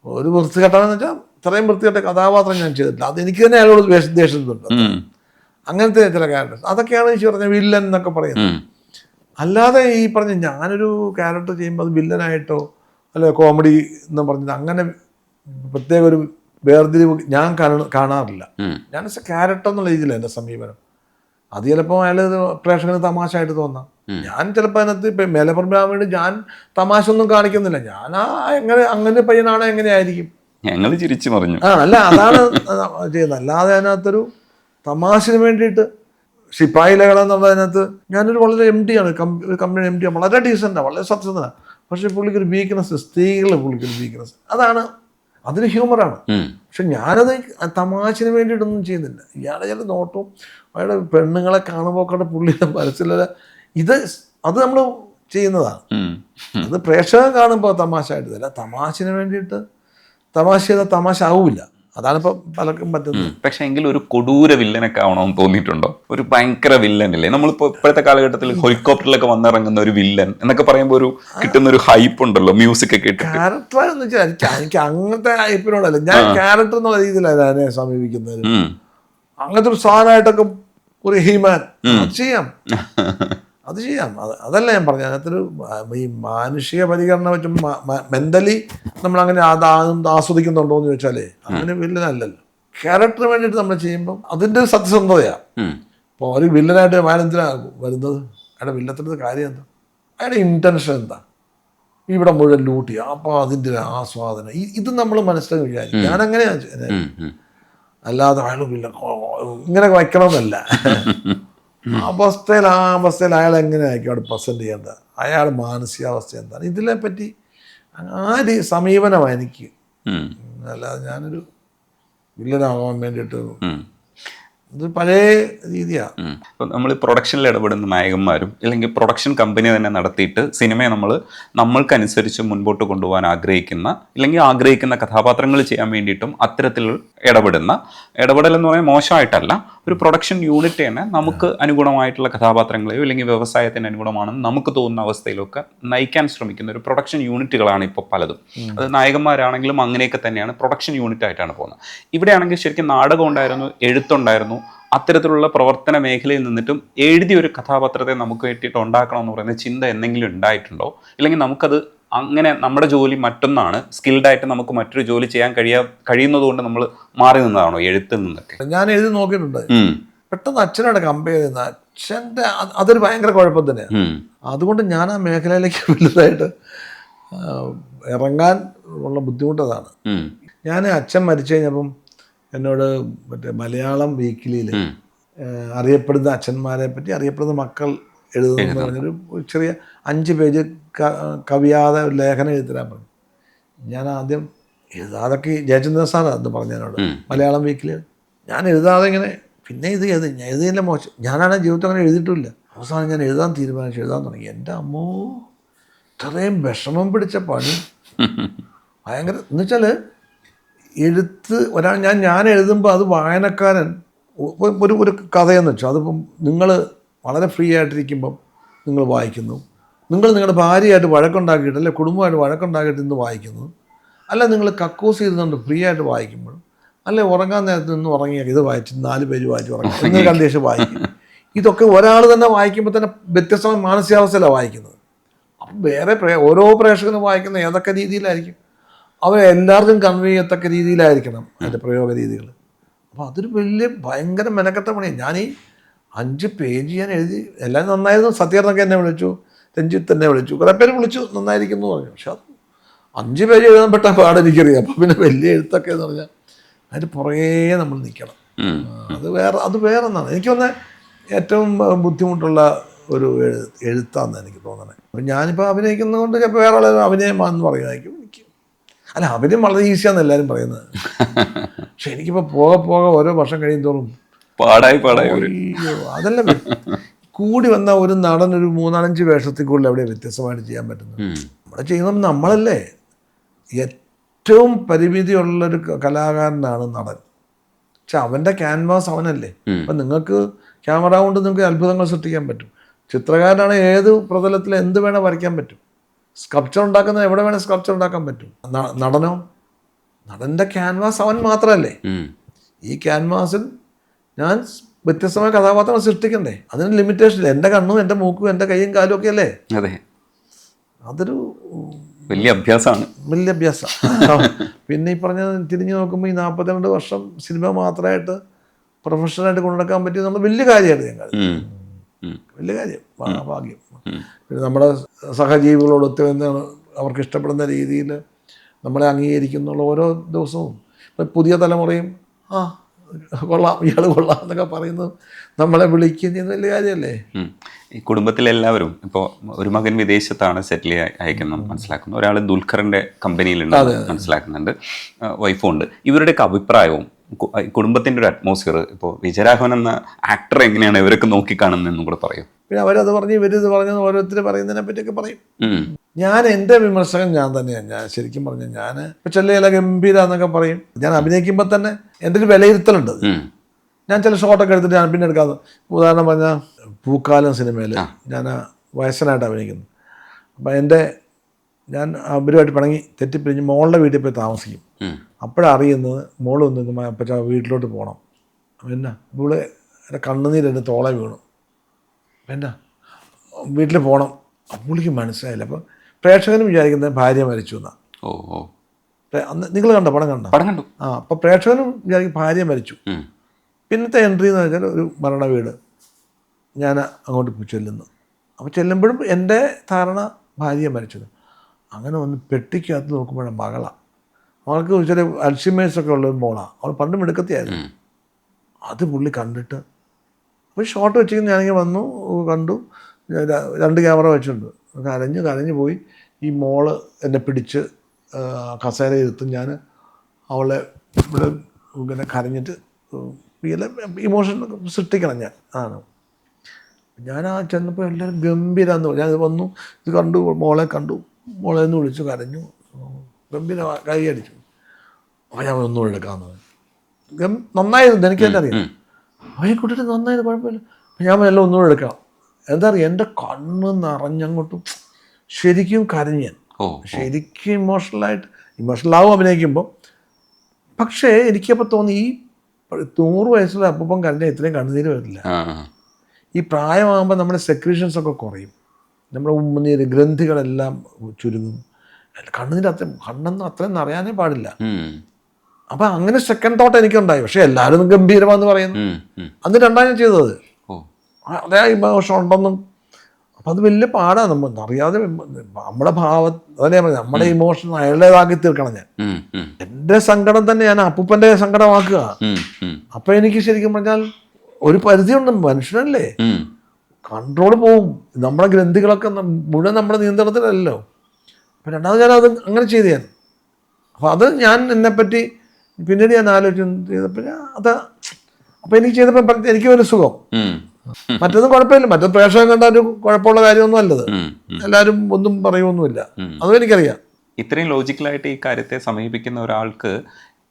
ഒരു വൃത്തികെട്ടെന്ന് വെച്ചാൽ ഇത്രയും വൃത്തിയായിട്ട് കഥാപാത്രം ഞാൻ ചെയ്തിട്ടില്ല. അത് എനിക്ക് തന്നെ അയാളോട് ദേഷ്യത്തുണ്ട്. അങ്ങനത്തെ ചില ക്യാരക്ടേഴ്സ് അതൊക്കെയാണ് എനിക്ക് പറഞ്ഞ വില്ലൻ എന്നൊക്കെ പറയുന്നത്. അല്ലാതെ ഈ പറഞ്ഞ ഞാനൊരു ക്യാരക്ടർ ചെയ്യുമ്പോൾ അത് വില്ലനായിട്ടോ അല്ലെ കോമഡി എന്ന് പറഞ്ഞത് അങ്ങനെ പ്രത്യേക ഒരു വേർതിരിവ് ഞാൻ കാണാറില്ല. ഞാൻ ക്യാരക്ടർ എന്നുള്ള രീതിയിലാണ് എൻ്റെ സമീപനം. അത് ചിലപ്പോൾ അയാൾ പ്രേക്ഷകന് തമാശയായിട്ട് തോന്നാം. ഞാൻ ചിലപ്പോൾ അതിനകത്ത് ഇപ്പം മേലപ്പുറം വേണ്ടി ഞാൻ തമാശ ഒന്നും കാണിക്കുന്നില്ല. ഞാൻ അങ്ങനെ പയ്യനാണ് എങ്ങനെയായിരിക്കും ഞങ്ങൾ ചിരിച്ചു പറഞ്ഞു. അല്ല അതാണ് ചെയ്യുന്നത്. അല്ലാതെ അതിനകത്തൊരു തമാശന് വേണ്ടിയിട്ട് ശിപ്പായി ലഹള എന്നുള്ളതിനകത്ത് ഞാനൊരു വളരെ MD ആണ്, ഒരു കമ്പനി MD ആണ്, വളരെ ഡീസൻ്റാണ്, വളരെ സത്യസന്ധനാണ്. പക്ഷെ പുള്ളിക്കൊരു വീക്ക്നെസ്, സ്ത്രീകൾ പുള്ളിക്കൊരു വീക്ക്നെസ്, അതാണ്, അതിന് ഹ്യൂമറാണ്. പക്ഷെ ഞാനത് തമാശന് വേണ്ടിയിട്ടൊന്നും ചെയ്യുന്നില്ല. ഇയാളെ ചില നോട്ടവും അയാളുടെ പെണ്ണുങ്ങളെ കാണുമ്പോൾ ഒക്കെ പുള്ളിയുടെ മനസ്സിലുള്ള അത് നമ്മൾ ചെയ്യുന്നതാണ്. അത് പ്രേക്ഷകൻ കാണുമ്പോൾ തമാശ ആയിട്ട് തരാം. തമാശന് വേണ്ടിയിട്ട് തമാശ ചെയ്താൽ തമാശ ആവില്ല. അതാണിപ്പോൾ പലർക്കും പറ്റുന്നത്. പക്ഷെ എങ്കിലും ഒരു കൊടൂര വില്ലനൊക്കെ ആവണമെന്ന് തോന്നിയിട്ടുണ്ടോ? ഒരു ഭയങ്കര വില്ലനല്ലേ നമ്മളിപ്പോൾ ഇപ്പോഴത്തെ കാലഘട്ടത്തിൽ ഹെലികോപ്റ്ററിലൊക്കെ വന്നിറങ്ങുന്ന ഒരു വില്ലൻ എന്നൊക്കെ പറയുമ്പോൾ ഒരു കിട്ടുന്ന ഒരു ഹൈപ്പ് ഉണ്ടല്ലോ, മ്യൂസിക് ഒക്കെ ഇട്ട്. ക്യാരക്ടർ എന്ന് വെച്ചാൽ എനിക്ക് അങ്ങനത്തെ ഹൈപ്പിനോടല്ല, ഞാൻ ക്യാരക്ടർ എന്നുള്ള രീതിയിലാണ് അതിനെ സമീപിക്കുന്നത്. അങ്ങനത്തെ ഒരു സാധനമായിട്ടൊക്കെ ഒരു ഹീമാൻ അത് ചെയ്യാം. അതല്ല ഞാൻ പറഞ്ഞു. അതിനകത്തൊരു ഈ മാനുഷിക പരിഗണന വെച്ചും മെന്റലി നമ്മളങ്ങനെ ആസ്വദിക്കുന്നുണ്ടോ എന്ന് ചോദിച്ചാലേ അങ്ങനെ വില്ലനല്ലല്ലോ. ക്യാരക്ടറിന് വേണ്ടിയിട്ട് നമ്മൾ ചെയ്യുമ്പോൾ അതിൻ്റെ ഒരു സത്യസന്ധതയാണ്. ഇപ്പോൾ ഒരു വില്ലനായിട്ട് അയാളെന്തിനാണ് വരുന്നത്? അയാളുടെ വില്ലത്തിൻ്റെ കാര്യം എന്താ? അയാളുടെ ഇൻറ്റൻഷൻ എന്താ? ഇവിടെ മുഴുവൻ ലൂട്ടി, അപ്പോൾ അതിൻ്റെ ആസ്വാദനം ഇത് നമ്മൾ മനസ്സിലാക്കി വിചാരിക്കും. ഞാനങ്ങനെയാണ്. അല്ലാതെ അയാൾ വില്ലൻ ഇങ്ങനെ വയ്ക്കണമെന്നല്ല. ആ അവസ്ഥയിൽ അയാൾ എങ്ങനെ ആയിരിക്കും അവിടെ പ്രസൻറ്റ് ചെയ്യേണ്ടത്, അയാൾ മാനസികാവസ്ഥ എന്താണ്, ഇതിനെപ്പറ്റി സമീപനമാണ് എനിക്ക്. അല്ലാതെ ഞാനൊരു വില്ലനാകാൻ വേണ്ടിയിട്ട് ഇത് പഴയ രീതിയാണ്. ഇപ്പം നമ്മൾ പ്രൊഡക്ഷനിൽ ഇടപെടുന്ന നായകന്മാരും അല്ലെങ്കിൽ പ്രൊഡക്ഷൻ കമ്പനി തന്നെ നടത്തിയിട്ട് സിനിമയെ നമ്മൾക്കനുസരിച്ച് മുൻപോട്ട് കൊണ്ടുപോകാൻ ആഗ്രഹിക്കുന്ന കഥാപാത്രങ്ങൾ ചെയ്യാൻ വേണ്ടിയിട്ടും അത്തരത്തിൽ ഇടപെടൽ എന്ന് പറയാൻ മോശമായിട്ടല്ല, ഒരു പ്രൊഡക്ഷൻ യൂണിറ്റ് തന്നെ നമുക്ക് അനുഗുണമായിട്ടുള്ള കഥാപാത്രങ്ങളെയോ അല്ലെങ്കിൽ വ്യവസായത്തിന് അനുഗുണമാണെന്ന് നമുക്ക് തോന്നുന്ന അവസ്ഥയിലൊക്കെ നയിക്കാൻ ശ്രമിക്കുന്ന ഒരു പ്രൊഡക്ഷൻ യൂണിറ്റുകളാണ് ഇപ്പോൾ പലതും. അത് നായകന്മാരാണെങ്കിലും അങ്ങനെയൊക്കെ തന്നെയാണ്, പ്രൊഡക്ഷൻ യൂണിറ്റ് ആയിട്ടാണ് പോകുന്നത്. ഇവിടെയാണെങ്കിൽ ശരിക്കും നാടകം ഉണ്ടായിരുന്നു, എഴുത്തുണ്ടായിരുന്നു. അത്തരത്തിലുള്ള പ്രവർത്തന മേഖലയിൽ നിന്നിട്ടും എഴുതിയ ഒരു കഥാപാത്രത്തെ നമുക്ക് വേണ്ടിയിട്ട് ഉണ്ടാക്കണം എന്ന് പറയുന്ന ചിന്ത എന്തെങ്കിലും ഉണ്ടായിട്ടുണ്ടോ? ഇല്ലെങ്കിൽ നമുക്കത് അങ്ങനെ നമ്മുടെ ജോലി മറ്റൊന്നാണ്, സ്കിൽഡായിട്ട് നമുക്ക് മറ്റൊരു ജോലി ചെയ്യാൻ കഴിയുന്നത് കൊണ്ട് നമ്മൾ മാറി നിന്നതാണോ എഴുത്തിൽ നിന്നൊക്കെ? ഞാൻ എഴുതി നോക്കിയിട്ടുണ്ട്. പെട്ടെന്ന് അച്ഛനോട് കമ്പയർ ചെയ്യുന്ന അച്ഛൻ്റെ അതൊരു ഭയങ്കര കുഴപ്പം തന്നെയാണ്. അതുകൊണ്ട് ഞാൻ ആ മേഖലയിലേക്ക് വലുതായിട്ട് ഇറങ്ങാൻ ഉള്ള ബുദ്ധിമുട്ടതാണ്. ഞാൻ അച്ഛൻ മരിച്ചു കഴിഞ്ഞപ്പം എന്നോട് മലയാളം വീക്കിലിയിൽ അറിയപ്പെടുന്ന അച്ഛന്മാരെ പറ്റി അറിയപ്പെടുന്ന മക്കൾ എഴുതുന്നു പറഞ്ഞൊരു ചെറിയ 5 പേജ് കവിയാതെ ഒരു ലേഖനം എഴുതരാൻ പറഞ്ഞു. ഞാൻ ആദ്യം എഴുതാതൊക്കെ ജയചന്ദ്രൻ സാറാണ് എന്ന് പറഞ്ഞു എന്നോട്, മലയാളം വീക്കിൽ. ഞാൻ എഴുതാതെ ഇങ്ങനെ പിന്നെ ഞാൻ എഴുതിയില്ല, മോശം. ഞാനാണ് ജീവിതത്തിൽ അങ്ങനെ എഴുതിയിട്ടില്ല. അവസാനം ഞാൻ എഴുതാൻ തുടങ്ങി. എൻ്റെ അമ്മോ, ഇത്രയും വിഷമം പിടിച്ച പണി, ഭയങ്കര. എന്നുവെച്ചാൽ എഴുത്ത് ഞാൻ എഴുതുമ്പോൾ അത് വായനക്കാരൻ ഒരു കഥയെന്ന് വെച്ചാൽ അതിപ്പം നിങ്ങൾ വളരെ ഫ്രീ ആയിട്ടിരിക്കുമ്പം നിങ്ങൾ വായിക്കുന്നു, നിങ്ങളുടെ ഭാര്യയായിട്ട് വഴക്കുണ്ടാക്കിയിട്ട് അല്ലെ കുടുംബമായിട്ട് വഴക്കുണ്ടാക്കിയിട്ട് ഇന്ന് വായിക്കുന്നു, അല്ല നിങ്ങൾ കക്കൂസ് ചെയ്തുകൊണ്ട് ഫ്രീ ആയിട്ട് വായിക്കുമ്പോഴും, അല്ലെ ഉറങ്ങാൻ നേരത്ത് നിന്ന് ഉറങ്ങിയാൽ ഇത് വായിച്ച് 4 പേജ് വായിച്ച് ഉറങ്ങി എന്നൊരു കണ്ടീഷൻ വായിക്കും. ഇതൊക്കെ ഒരാൾ തന്നെ വായിക്കുമ്പോൾ തന്നെ വ്യത്യസ്തമായ മാനസികാവസ്ഥയിലാണ് വായിക്കുന്നത്. അപ്പം ഓരോ പ്രേക്ഷകനും വായിക്കുന്ന ഏതൊക്കെ രീതിയിലായിരിക്കും, അവരെല്ലാവർക്കും കൺവേ ചെയ്യത്തക്ക രീതിയിലായിരിക്കണം അതിൻ്റെ പ്രയോഗ രീതികൾ. അപ്പോൾ അതൊരു ഭയങ്കര മെനക്കെട്ട പണിയാണ്. ഞാൻ ഈ 5 പേജ് ഞാൻ എഴുതി, എല്ലാം നന്നായിരുന്നു. സത്യാർത്ഥനൊക്കെ എന്നെ വിളിച്ചു, രഞ്ജിത്ത് എന്നെ വിളിച്ചു, കുറേ പേര് വിളിച്ചു, നന്നായിരിക്കുന്നു എന്ന് പറഞ്ഞു. പക്ഷെ അത് 5 പേജ് എഴുതാൻ പെട്ട പാട് എനിക്കറിയാം. അപ്പോൾ പിന്നെ വലിയ എഴുത്തൊക്കെ എന്ന് പറഞ്ഞാൽ അതിന് പുറകേ നമ്മൾ നിൽക്കണം. അത് വേറെ ഒന്നാണ്. എനിക്കൊന്ന് ഏറ്റവും ബുദ്ധിമുട്ടുള്ള ഒരു എഴുത്താന്ന് എനിക്ക് തോന്നണേ. അപ്പം ഞാനിപ്പോൾ അഭിനയിക്കുന്നതുകൊണ്ട് ചിലപ്പോൾ വേറെ ആളുകൾ അഭിനയമാണെന്ന് പറയുമായിരിക്കും. അല്ല, അഭിനയം വളരെ ഈസിയാന്ന് എല്ലാവരും പറയുന്നത്. പക്ഷെ എനിക്കിപ്പോൾ പോകെ ഓരോ വർഷം കഴിയുന്തോറും പാടായി അതല്ല, കൂടി വന്ന ഒരു നടൻ ഒരു 3-5 വേഷത്തിൽ കൂടുതൽ എവിടെ വ്യത്യസ്തമായിട്ട് ചെയ്യാൻ പറ്റുന്നത്? നമ്മളെ ചെയ്യുന്നത് നമ്മളല്ലേ. ഏറ്റവും പരിമിതിയുള്ളൊരു കലാകാരനാണ് നടൻ. പക്ഷെ അവൻ്റെ ക്യാൻവാസ് അവനല്ലേ. അപ്പം നിങ്ങൾക്ക് ക്യാമറ കൊണ്ട് നിങ്ങൾക്ക് അത്ഭുതങ്ങൾ സൃഷ്ടിക്കാൻ പറ്റും. ചിത്രകാരനാണ് ഏത് പ്രതലത്തിൽ എന്ത് വേണേൽ വരയ്ക്കാൻ പറ്റും. സ്കൾപ്ചർ ഉണ്ടാക്കുന്ന എവിടെ വേണേൽ സ്കൾപ്ചർ ഉണ്ടാക്കാൻ പറ്റും. നടൻ്റെ ക്യാൻവാസ് അവൻ മാത്രമല്ലേ. ഈ ക്യാൻവാസിൽ ഞാൻ വ്യത്യസ്തമായ കഥാപാത്രങ്ങൾ സൃഷ്ടിക്കണ്ടേ? അതിന് ലിമിറ്റേഷൻ ഇല്ല. എൻ്റെ കണ്ണും എൻ്റെ മൂക്കും എൻ്റെ കൈയും കാലും ഒക്കെ അല്ലേ. അതെ, അതൊരു വലിയ അഭ്യാസമാണ്. വലിയ അഭ്യാസം. പിന്നെ ഈ പറഞ്ഞ തിരിഞ്ഞു നോക്കുമ്പോൾ ഈ 42 വർഷം സിനിമ മാത്രമായിട്ട് പ്രൊഫഷണലായിട്ട് കൊണ്ടുനടക്കാൻ പറ്റിയത് നമ്മൾ വലിയ കാര്യമായിട്ട് ഞങ്ങൾ വലിയ കാര്യം, ഭാഗ്യം. പിന്നെ നമ്മുടെ സഹജീവികളോട് ഒത്തുവന്നാണ് അവർക്ക് ഇഷ്ടപ്പെടുന്ന രീതിയിൽ നമ്മളെ അംഗീകരിക്കുന്നുള്ള ഓരോ ദിവസവും. ഇപ്പം പുതിയ തലമുറയും കൊള്ളാം, ഇയാൾ കൊള്ളാം എന്നൊക്കെ പറയുന്നത് നമ്മളെ വിളിക്കുകയും ചെയ്യുന്ന വലിയ കാര്യമല്ലേ. ഈ കുടുംബത്തിലെല്ലാവരും ഇപ്പോൾ ഒരു മകൻ വിദേശത്താണ് സെറ്റിൽ അയക്കുന്നത് മനസ്സിലാക്കുന്നു, ഒരാൾ ദുൽഖറിൻ്റെ കമ്പനിയിലുണ്ട് മനസ്സിലാക്കുന്നുണ്ട്, വൈഫും ഉണ്ട്. ഇവരുടെയൊക്കെ അഭിപ്രായവും കുടുംബത്തിൻ്റെ ഒരു അറ്റ്മോസ്ഫിയർ, ഇപ്പോൾ വിജയരാഘവൻ എന്ന ആക്ടർ എങ്ങനെയാണ് ഇവരൊക്കെ നോക്കിക്കാണുന്നതെന്നും കൂടെ പറയും. പിന്നെ അവരത് പറഞ്ഞ് ഇവരിത് പറഞ്ഞത് ഓരോരുത്തർ പറയുന്നതിനെ പറ്റിയൊക്കെ പറയും. ഞാൻ എൻ്റെ വിമർശകൻ ഞാൻ തന്നെയാണ്. ഞാൻ ശരിക്കും പറഞ്ഞാൽ ഞാൻ ഇപ്പോൾ ചില ഗംഭീര എന്നൊക്കെ പറയും. ഞാൻ അഭിനയിക്കുമ്പോൾ തന്നെ എൻ്റെ ഒരു വിലയിരുത്തലുണ്ട്. ഞാൻ ചില ഷോട്ടൊക്കെ എടുത്തിട്ട് ഞാൻ പിന്നെ എടുക്കാതെ, ഉദാഹരണം പറഞ്ഞാൽ പൂക്കാലം സിനിമയിൽ ഞാൻ വയസ്സനായിട്ട് അഭിനയിക്കുന്നു. അപ്പം ഞാൻ അവരുമായിട്ട് പിണങ്ങി തെറ്റിപ്പിരിഞ്ഞ് മോളുടെ വീട്ടിൽ പോയി താമസിക്കും. അപ്പോഴറിയുന്നത് മോള് വന്ന് അപ്പച്ച വീട്ടിലോട്ട് പോകണം. പിന്നെ ഇവിടെ എൻ്റെ കണ്ണുനീരെൻ്റെ തോളെ വീണു. പിന്നെ വീട്ടിൽ പോകണം. പുള്ളിക്ക് മനസ്സിലായില്ല. അപ്പം പ്രേക്ഷകനും വിചാരിക്കുന്നത് ഭാര്യ മരിച്ചു എന്നാണ്. അന്ന് നിങ്ങൾ കണ്ടോ? പടം കണ്ടു. അപ്പം പ്രേക്ഷകനും വിചാരിക്കും ഭാര്യ മരിച്ചു. പിന്നത്തെ എൻട്രി എന്ന് വെച്ചാൽ ഒരു മരണ വീട്. ഞാൻ അങ്ങോട്ട് ചെല്ലുന്നു. അപ്പോൾ ചെല്ലുമ്പോഴും എൻ്റെ ധാരണ ഭാര്യ മരിച്ചത്. അങ്ങനെ ഒന്ന് പെട്ടിക്കകത്ത് നോക്കുമ്പോഴാണ് മകളാണ്. അവൾക്ക് ചെറിയ അൽഷിമേഴ്സൊക്കെ ഉള്ള മോളാണ്. അവൾ പണ്ട് മിടുക്കത്തിയായിരുന്നു. അത് പുള്ളി കണ്ടിട്ട് അപ്പോൾ ഷോട്ട് വെച്ചിട്ട് ഞാനിങ്ങനെ വന്നു, കണ്ടു. 2 ക്യാമറ വെച്ചിട്ടുണ്ട്. കരഞ്ഞു പോയി. ഈ മോള് എന്നെ പിടിച്ച് കസേര ഇരുത്തും. ഞാൻ അവളെ ഇവിടെ ഇങ്ങനെ കരഞ്ഞിട്ട് ഇമോഷൻ സൃഷ്ടിക്കണം ഞാൻ ചെന്നപ്പോൾ എല്ലാവരും ഗംഭീരാന്ന് പറഞ്ഞു. ഞാൻ വന്നു, ഇത് കണ്ടു, മോളെ എന്ന് വിളിച്ചു, കരഞ്ഞു, ഗംഭീര കൈ അടിച്ചു. അപ്പോൾ ഞാൻ ഒന്നുകൂടെ എടുക്കാമെന്ന്. നന്നായിരുന്നു, എനിക്ക് തന്നെ അറിയാം. അപ്പോൾ ഈ കുട്ടിയുടെ നന്നായത് കുഴപ്പമില്ല. അപ്പം ഞാൻ എല്ലാം ഒന്നുകൂടെ എടുക്കാം. എന്താ പറയുക, എൻ്റെ കണ്ണ് നിറഞ്ഞങ്ങോട്ടും ശരിക്കും കരഞ്ഞ് ഞാൻ ശരിക്കും ഇമോഷണലാവും അഭിനയിക്കുമ്പോൾ. പക്ഷേ എനിക്കപ്പോൾ തോന്നി ഈ 100 വയസ്സുള്ള അപ്പം കരഞ്ഞാൽ ഇത്രയും കണ്ണുനീര് വരില്ല. ഈ പ്രായമാകുമ്പോൾ നമ്മുടെ സെക്രീഷൻസ് ഒക്കെ കുറയും, നമ്മുടെ ഉമ്മനീര് ഗ്രന്ഥികളെല്ലാം ചുരുങ്ങും, കണ്ണുനീര് കണ്ണെന്ന് അത്രയും നിറയാനേ പാടില്ല. അപ്പം അങ്ങനെ സെക്കൻഡ് തോട്ട് എനിക്കുണ്ടായി. പക്ഷെ എല്ലാവരും ഗംഭീരമാണെന്ന് പറയുന്നു. അന്ന് രണ്ടാം ഞാൻ ചെയ്തത് അതേ ഇമോഷൻ ഉണ്ടെന്നും. അപ്പം അത് വലിയ പാടാണ്. നമ്മൾ അറിയാതെ നമ്മുടെ അതല്ലേ നമ്മുടെ ഇമോഷൻ അയാളുടേതാക്കി തീർക്കണം. ഞാൻ എൻ്റെ സങ്കടം തന്നെ ഞാൻ അപ്പൂപ്പൻ്റെ സങ്കടമാക്കുക. അപ്പം എനിക്ക് ശരിക്കും പറഞ്ഞാൽ ഒരു പരിധിയുണ്ട്. മനുഷ്യനല്ലേ, കൺട്രോൾ പോവും. നമ്മുടെ ഗ്രന്ഥികളൊക്കെ മുഴുവൻ നമ്മുടെ നിയന്ത്രണത്തിലല്ലോ. അപ്പം രണ്ടാമത് ഞാനത് അങ്ങനെ ചെയ്ത് ഞാൻ. അപ്പം അത് ഞാൻ എന്നെപ്പറ്റി പിന്നീട് ഞാൻ ചെയ്തപ്പോൾ അപ്പം എനിക്ക് ചെയ്തപ്പോൾ എനിക്ക് ഒരു സുഖം. മറ്റൊന്നും കുഴപ്പമില്ല. മറ്റൊരു പ്രേക്ഷകൻ കണ്ട ഒരു കുഴപ്പമുള്ള കാര്യമൊന്നും അല്ലത്. എല്ലാവരും ഒന്നും പറയുമൊന്നുമില്ല. അതും എനിക്കറിയാം. ഇത്രയും ലോജിക്കലായിട്ട് ഈ കാര്യത്തെ സമീപിക്കുന്ന ഒരാൾക്ക്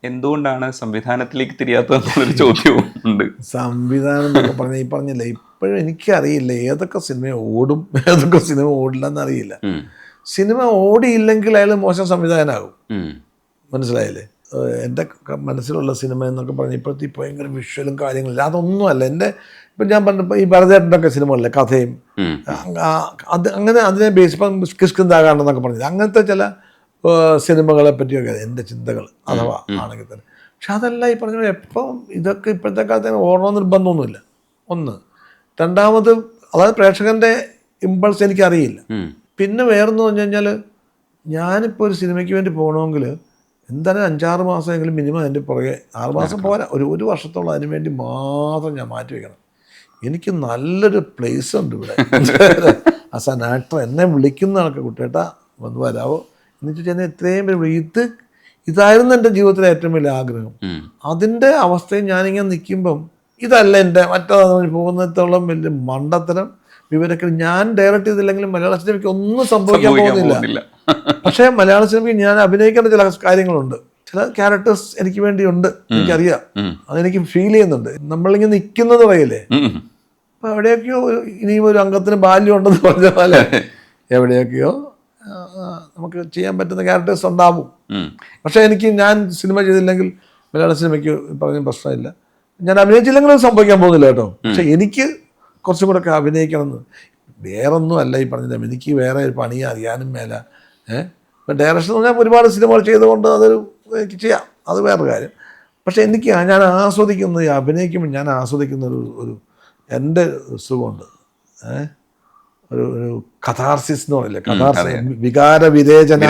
എന്തുകൊണ്ടാണ് സംവിധാനത്തിലേക്ക് തിരിയാത്തതെന്നുള്ളൊരു ചോദ്യവും ഉണ്ട്. സംവിധാനം എന്നൊക്കെ പറഞ്ഞില്ലേ, ഇപ്പോഴും എനിക്കറിയില്ല ഏതൊക്കെ സിനിമ ഓടും ഏതൊക്കെ സിനിമ ഓടില്ല എന്നറിയില്ല. സിനിമ ഓടിയില്ലെങ്കിൽ അയാൾ മോശം സംവിധായകനാകും. മനസ്സിലായില്ലേ? എൻ്റെ മനസ്സിലുള്ള സിനിമ എന്നൊക്കെ പറഞ്ഞാൽ ഇപ്പോഴത്തെ ഭയങ്കര വിഷ്വലും കാര്യങ്ങളില്ല, അതൊന്നുമല്ല. ഇപ്പം ഞാൻ പറഞ്ഞപ്പോൾ ഈ ഭരതേട്ടൻ്റെ ഒക്കെ സിനിമകളിലെ കഥയും അങ്ങനെ അതിനെ ബേസ് ഇപ്പം കിഷ്കിന്താകാണ്ടെന്നൊക്കെ പറഞ്ഞില്ല, അങ്ങനത്തെ ചില സിനിമകളെ പറ്റിയൊക്കെ എൻ്റെ ചിന്തകൾ അഥവാ ആണെങ്കിൽ തന്നെ. പക്ഷെ അതല്ല ഈ പറഞ്ഞ എപ്പം ഇതൊക്കെ ഇപ്പോഴത്തെ കാലത്ത് ഓടണമെന്ന് നിർബന്ധമൊന്നുമില്ല. ഒന്ന്. രണ്ടാമത് അതായത് പ്രേക്ഷകൻ്റെ ഇമ്പൾസ് എനിക്കറിയില്ല. പിന്നെ വേറെന്ന് പറഞ്ഞു കഴിഞ്ഞാൽ ഞാനിപ്പോൾ ഒരു സിനിമയ്ക്ക് വേണ്ടി പോകണമെങ്കിൽ എന്തായാലും 5-6 മാസമെങ്കിലും മിനിമം അതിൻ്റെ പുറകെ, 6 മാസം പോരാ, ഒരു വർഷത്തോളം അതിന് വേണ്ടി മാത്രം ഞാൻ മാറ്റി വയ്ക്കണം. എനിക്ക് നല്ലൊരു പ്ലേസ് ഉണ്ട് ഇവിടെ. ആസ് ആൻ ആക്ടർ എന്നെ വിളിക്കുന്ന ആൾക്ക് കുട്ടേട്ടാ വന്ന് വരാവോ എന്ന് വെച്ചാൽ എത്രയും പേര് ഇതായിരുന്നു എൻ്റെ ജീവിതത്തിലെ ഏറ്റവും വലിയ ആഗ്രഹം. അതിൻ്റെ അവസ്ഥയിൽ ഞാനിങ്ങനെ നിൽക്കുമ്പം ഇതല്ല എൻ്റെ മറ്റേത് പോകുന്നിടത്തോളം വലിയ മണ്ടത്തരം വിവരത്തിൽ ഞാൻ ഡയറക്റ്റ് ചെയ്തില്ലെങ്കിലും മലയാള സിനിമയ്ക്ക് ഒന്നും സംഭവിക്കാൻ പോകുന്നില്ല. പക്ഷേ മലയാള സിനിമയ്ക്ക് ഞാൻ അഭിനയിക്കേണ്ട ചില കാര്യങ്ങളുണ്ട്, ചില ക്യാരക്ടേഴ്സ് എനിക്ക് വേണ്ടിയുണ്ട്, എനിക്കറിയാം, അതെനിക്ക് ഫീൽ ചെയ്യുന്നുണ്ട്. നമ്മളിങ്ങനെ നിൽക്കുന്നത് പറയില്ലേ, അപ്പം എവിടെയൊക്കെയോ ഇനിയും ഒരു അംഗത്തിന് ബാല്യം ഉണ്ടെന്ന് പറഞ്ഞ പോലെ എവിടെയൊക്കെയോ നമുക്ക് ചെയ്യാൻ പറ്റുന്ന ക്യാരക്ടേഴ്സ് ഉണ്ടാവും. പക്ഷേ ഞാൻ സിനിമ ചെയ്തില്ലെങ്കിൽ മലയാള സിനിമയ്ക്ക് പറഞ്ഞ പ്രശ്നമില്ല. ഞാൻ അഭിനയിച്ചില്ലെങ്കിലും സംഭവിക്കാൻ പോകുന്നില്ല കേട്ടോ. പക്ഷെ എനിക്ക് കുറച്ചും കൂടെ ഒക്കെ അഭിനയിക്കണമെന്ന് വേറൊന്നും അല്ല ഈ പറഞ്ഞത്. എനിക്ക് വേറെ ഒരു പണി അറിയാനും മേല. ഇപ്പം ഡയറക്ഷൻ എന്ന് പറഞ്ഞാൽ ഒരുപാട് സിനിമകൾ ചെയ്തുകൊണ്ട് അതൊരു എനിക്ക് ചെയ്യാം, അത് വേറൊരു കാര്യം. പക്ഷെ ഞാൻ ആസ്വദിക്കുന്നത് അഭിനയിക്കുമ്പോൾ ഞാൻ ആസ്വദിക്കുന്ന ഒരു എൻ്റെ സുഖമുണ്ട്. ഒരു കഥാർസിസ് എന്ന് പറയില്ലേ, കഥാർസിസ്, വികാര വിരേചന.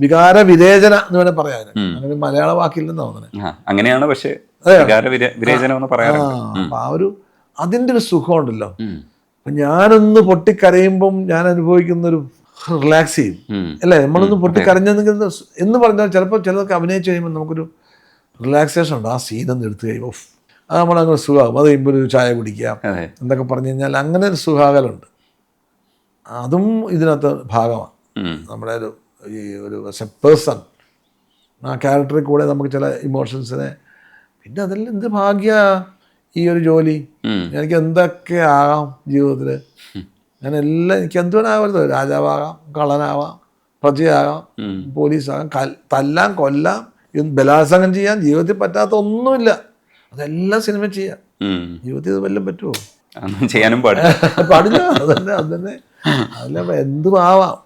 വികാര വിരേചന എന്ന് വേണേൽ പറയാൻ, അങ്ങനെ മലയാള വാക്കില്ലെന്ന് തോന്നുന്നത് അങ്ങനെയാണ്. പക്ഷേ അപ്പൊ അതിൻ്റെ ഒരു സുഖമുണ്ടല്ലോ. അപ്പൊ ഞാനൊന്ന് പൊട്ടിക്കരയുമ്പം ഞാൻ അനുഭവിക്കുന്നൊരു റിലാക്സ് ചെയ്യും അല്ലേ. നമ്മളൊന്ന് പൊട്ടിക്കരഞ്ഞെങ്കിൽ എന്ന് പറഞ്ഞാൽ ചിലപ്പോൾ ചിലർക്ക് അഭിനയിച്ച് കഴിയുമ്പോൾ നമുക്കൊരു റിലാക്സേഷൻ ഉണ്ട്. ആ സീനൊന്ന് എടുത്തു കഴിയുമ്പോൾ അത് നമ്മളങ്ങനെ സുഖമാകും. അത് കഴിയുമ്പോൾ ഒരു ചായ കുടിക്കാം എന്നൊക്കെ പറഞ്ഞു കഴിഞ്ഞാൽ അങ്ങനെ ഒരു സുഖാകലുണ്ട്. അതും ഇതിനകത്ത് ഭാഗമാണ്. നമ്മുടെ ഒരു പേഴ്സൺ ആ ക്യാരക്ടറിൽ കൂടെ നമുക്ക് ചില ഇമോഷൻസിനെ, പിന്നെ അതെല്ലാം എന്ത് ഭാഗ്യ ഈ ഒരു ജോലി. എനിക്ക് എന്തൊക്കെ ആകാം ജീവിതത്തിൽ, ഞാനെല്ലാം എനിക്ക് എന്തുവേണാകരുത്. രാജാവാകാം, കള്ളനാവാം, പ്രജയാകാം, പോലീസാകാം, തല്ലാം, കൊല്ലാം, ബലാത്സംഗം ചെയ്യാൻ. ജീവിതത്തിൽ പറ്റാത്ത ഒന്നുമില്ല, അതെല്ലാം സിനിമ ചെയ്യാം. ജീവിതത്തിൽ ഇത് വല്ലതും പറ്റുമോ? ചെയ്യാനും പാടില്ല. അതന്നെ അതിൽ എന്തും ആവാം.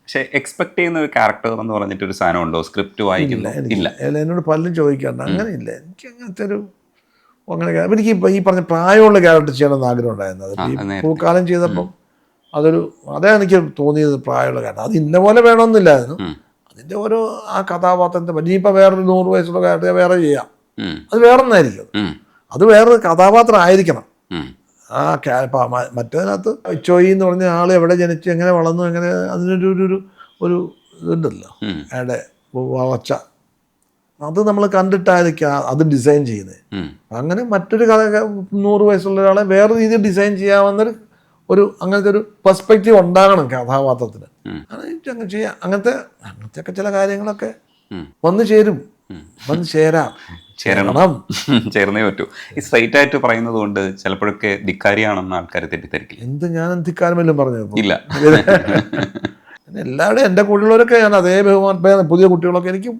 പക്ഷെ എക്സ്പെക്ട് ചെയ്യുന്ന ഒരു ക്യാരക്ടർ എന്ന് പറഞ്ഞിട്ട് ഒരു സാധനം ഉണ്ടോ സ്ക്രിപ്റ്റ് വായിക്കില്ല? എന്നോട് പലരും ചോദിക്കാറുണ്ട്. അങ്ങനെയില്ല, എനിക്ക് അങ്ങനത്തെ ഒരു അങ്ങനെ. എനിക്ക് ഈ പറഞ്ഞ പ്രായമുള്ള ക്യാരക്ടർ ചെയ്യണമെന്ന് ആഗ്രഹം ഉണ്ടായിരുന്നത്. ഈ പൂക്കാലം ചെയ്തപ്പം അതാണ് എനിക്ക് തോന്നിയത്, പ്രായമുള്ള ക്യാരക്ടർ. അത് ഇന്ന പോലെ വേണമെന്നില്ലായിരുന്നു. അതിൻ്റെ ഓരോ ആ കഥാപാത്രത്തെ പറ്റി. ഇനിയിപ്പോൾ വേറൊരു 100 വയസ്സുള്ള ക്യാരക്ടർ വേറെ ചെയ്യാം, അത് വേറൊന്നായിരിക്കും. അത് വേറൊരു കഥാപാത്രം ആയിരിക്കണം. ആ മറ്റേതിനകത്ത് ചോയി എന്ന് പറഞ്ഞ ആൾ എവിടെ ജനിച്ചു, എങ്ങനെ വളർന്നു, എങ്ങനെ അതിനൊരു ഒരു ഇതുണ്ടല്ലോ അയാളുടെ വളർച്ച. അത് നമ്മൾ കണ്ടിട്ടായിരിക്കും അത് ഡിസൈൻ ചെയ്യുന്നത്. അങ്ങനെ മറ്റൊരു 100 വയസ്സുള്ള ഒരാളെ വേറെ രീതിയിൽ ഡിസൈൻ ചെയ്യാവുന്നൊരു അങ്ങനത്തെ ഒരു പെർസ്പെക്റ്റീവ് ഉണ്ടാകണം കഥാപാത്രത്തിന്. അങ്ങനെ ചെയ്യാം. അങ്ങനത്തെയൊക്കെ ചില കാര്യങ്ങളൊക്കെ വന്നു ചേരും, വന്ന് ചേർന്നേ പറ്റൂ. ഈ സ്ട്രൈറ്റ് ആയിട്ട് പറയുന്നത് കൊണ്ട് ചിലപ്പോഴൊക്കെ ധിക്കാരിയാണെന്ന് ആൾക്കാർ തെറ്റിദ്ധരിക്കില്ല. ഞാൻ ധിക്കാരമെല്ലാം പറഞ്ഞു ഇല്ല. എല്ലാവരുടെയും എൻ്റെ കൂടെയുള്ളവരൊക്കെ ഞാൻ അതേ ബഹുമാനം. പുതിയ കുട്ടികളൊക്കെ എനിക്കും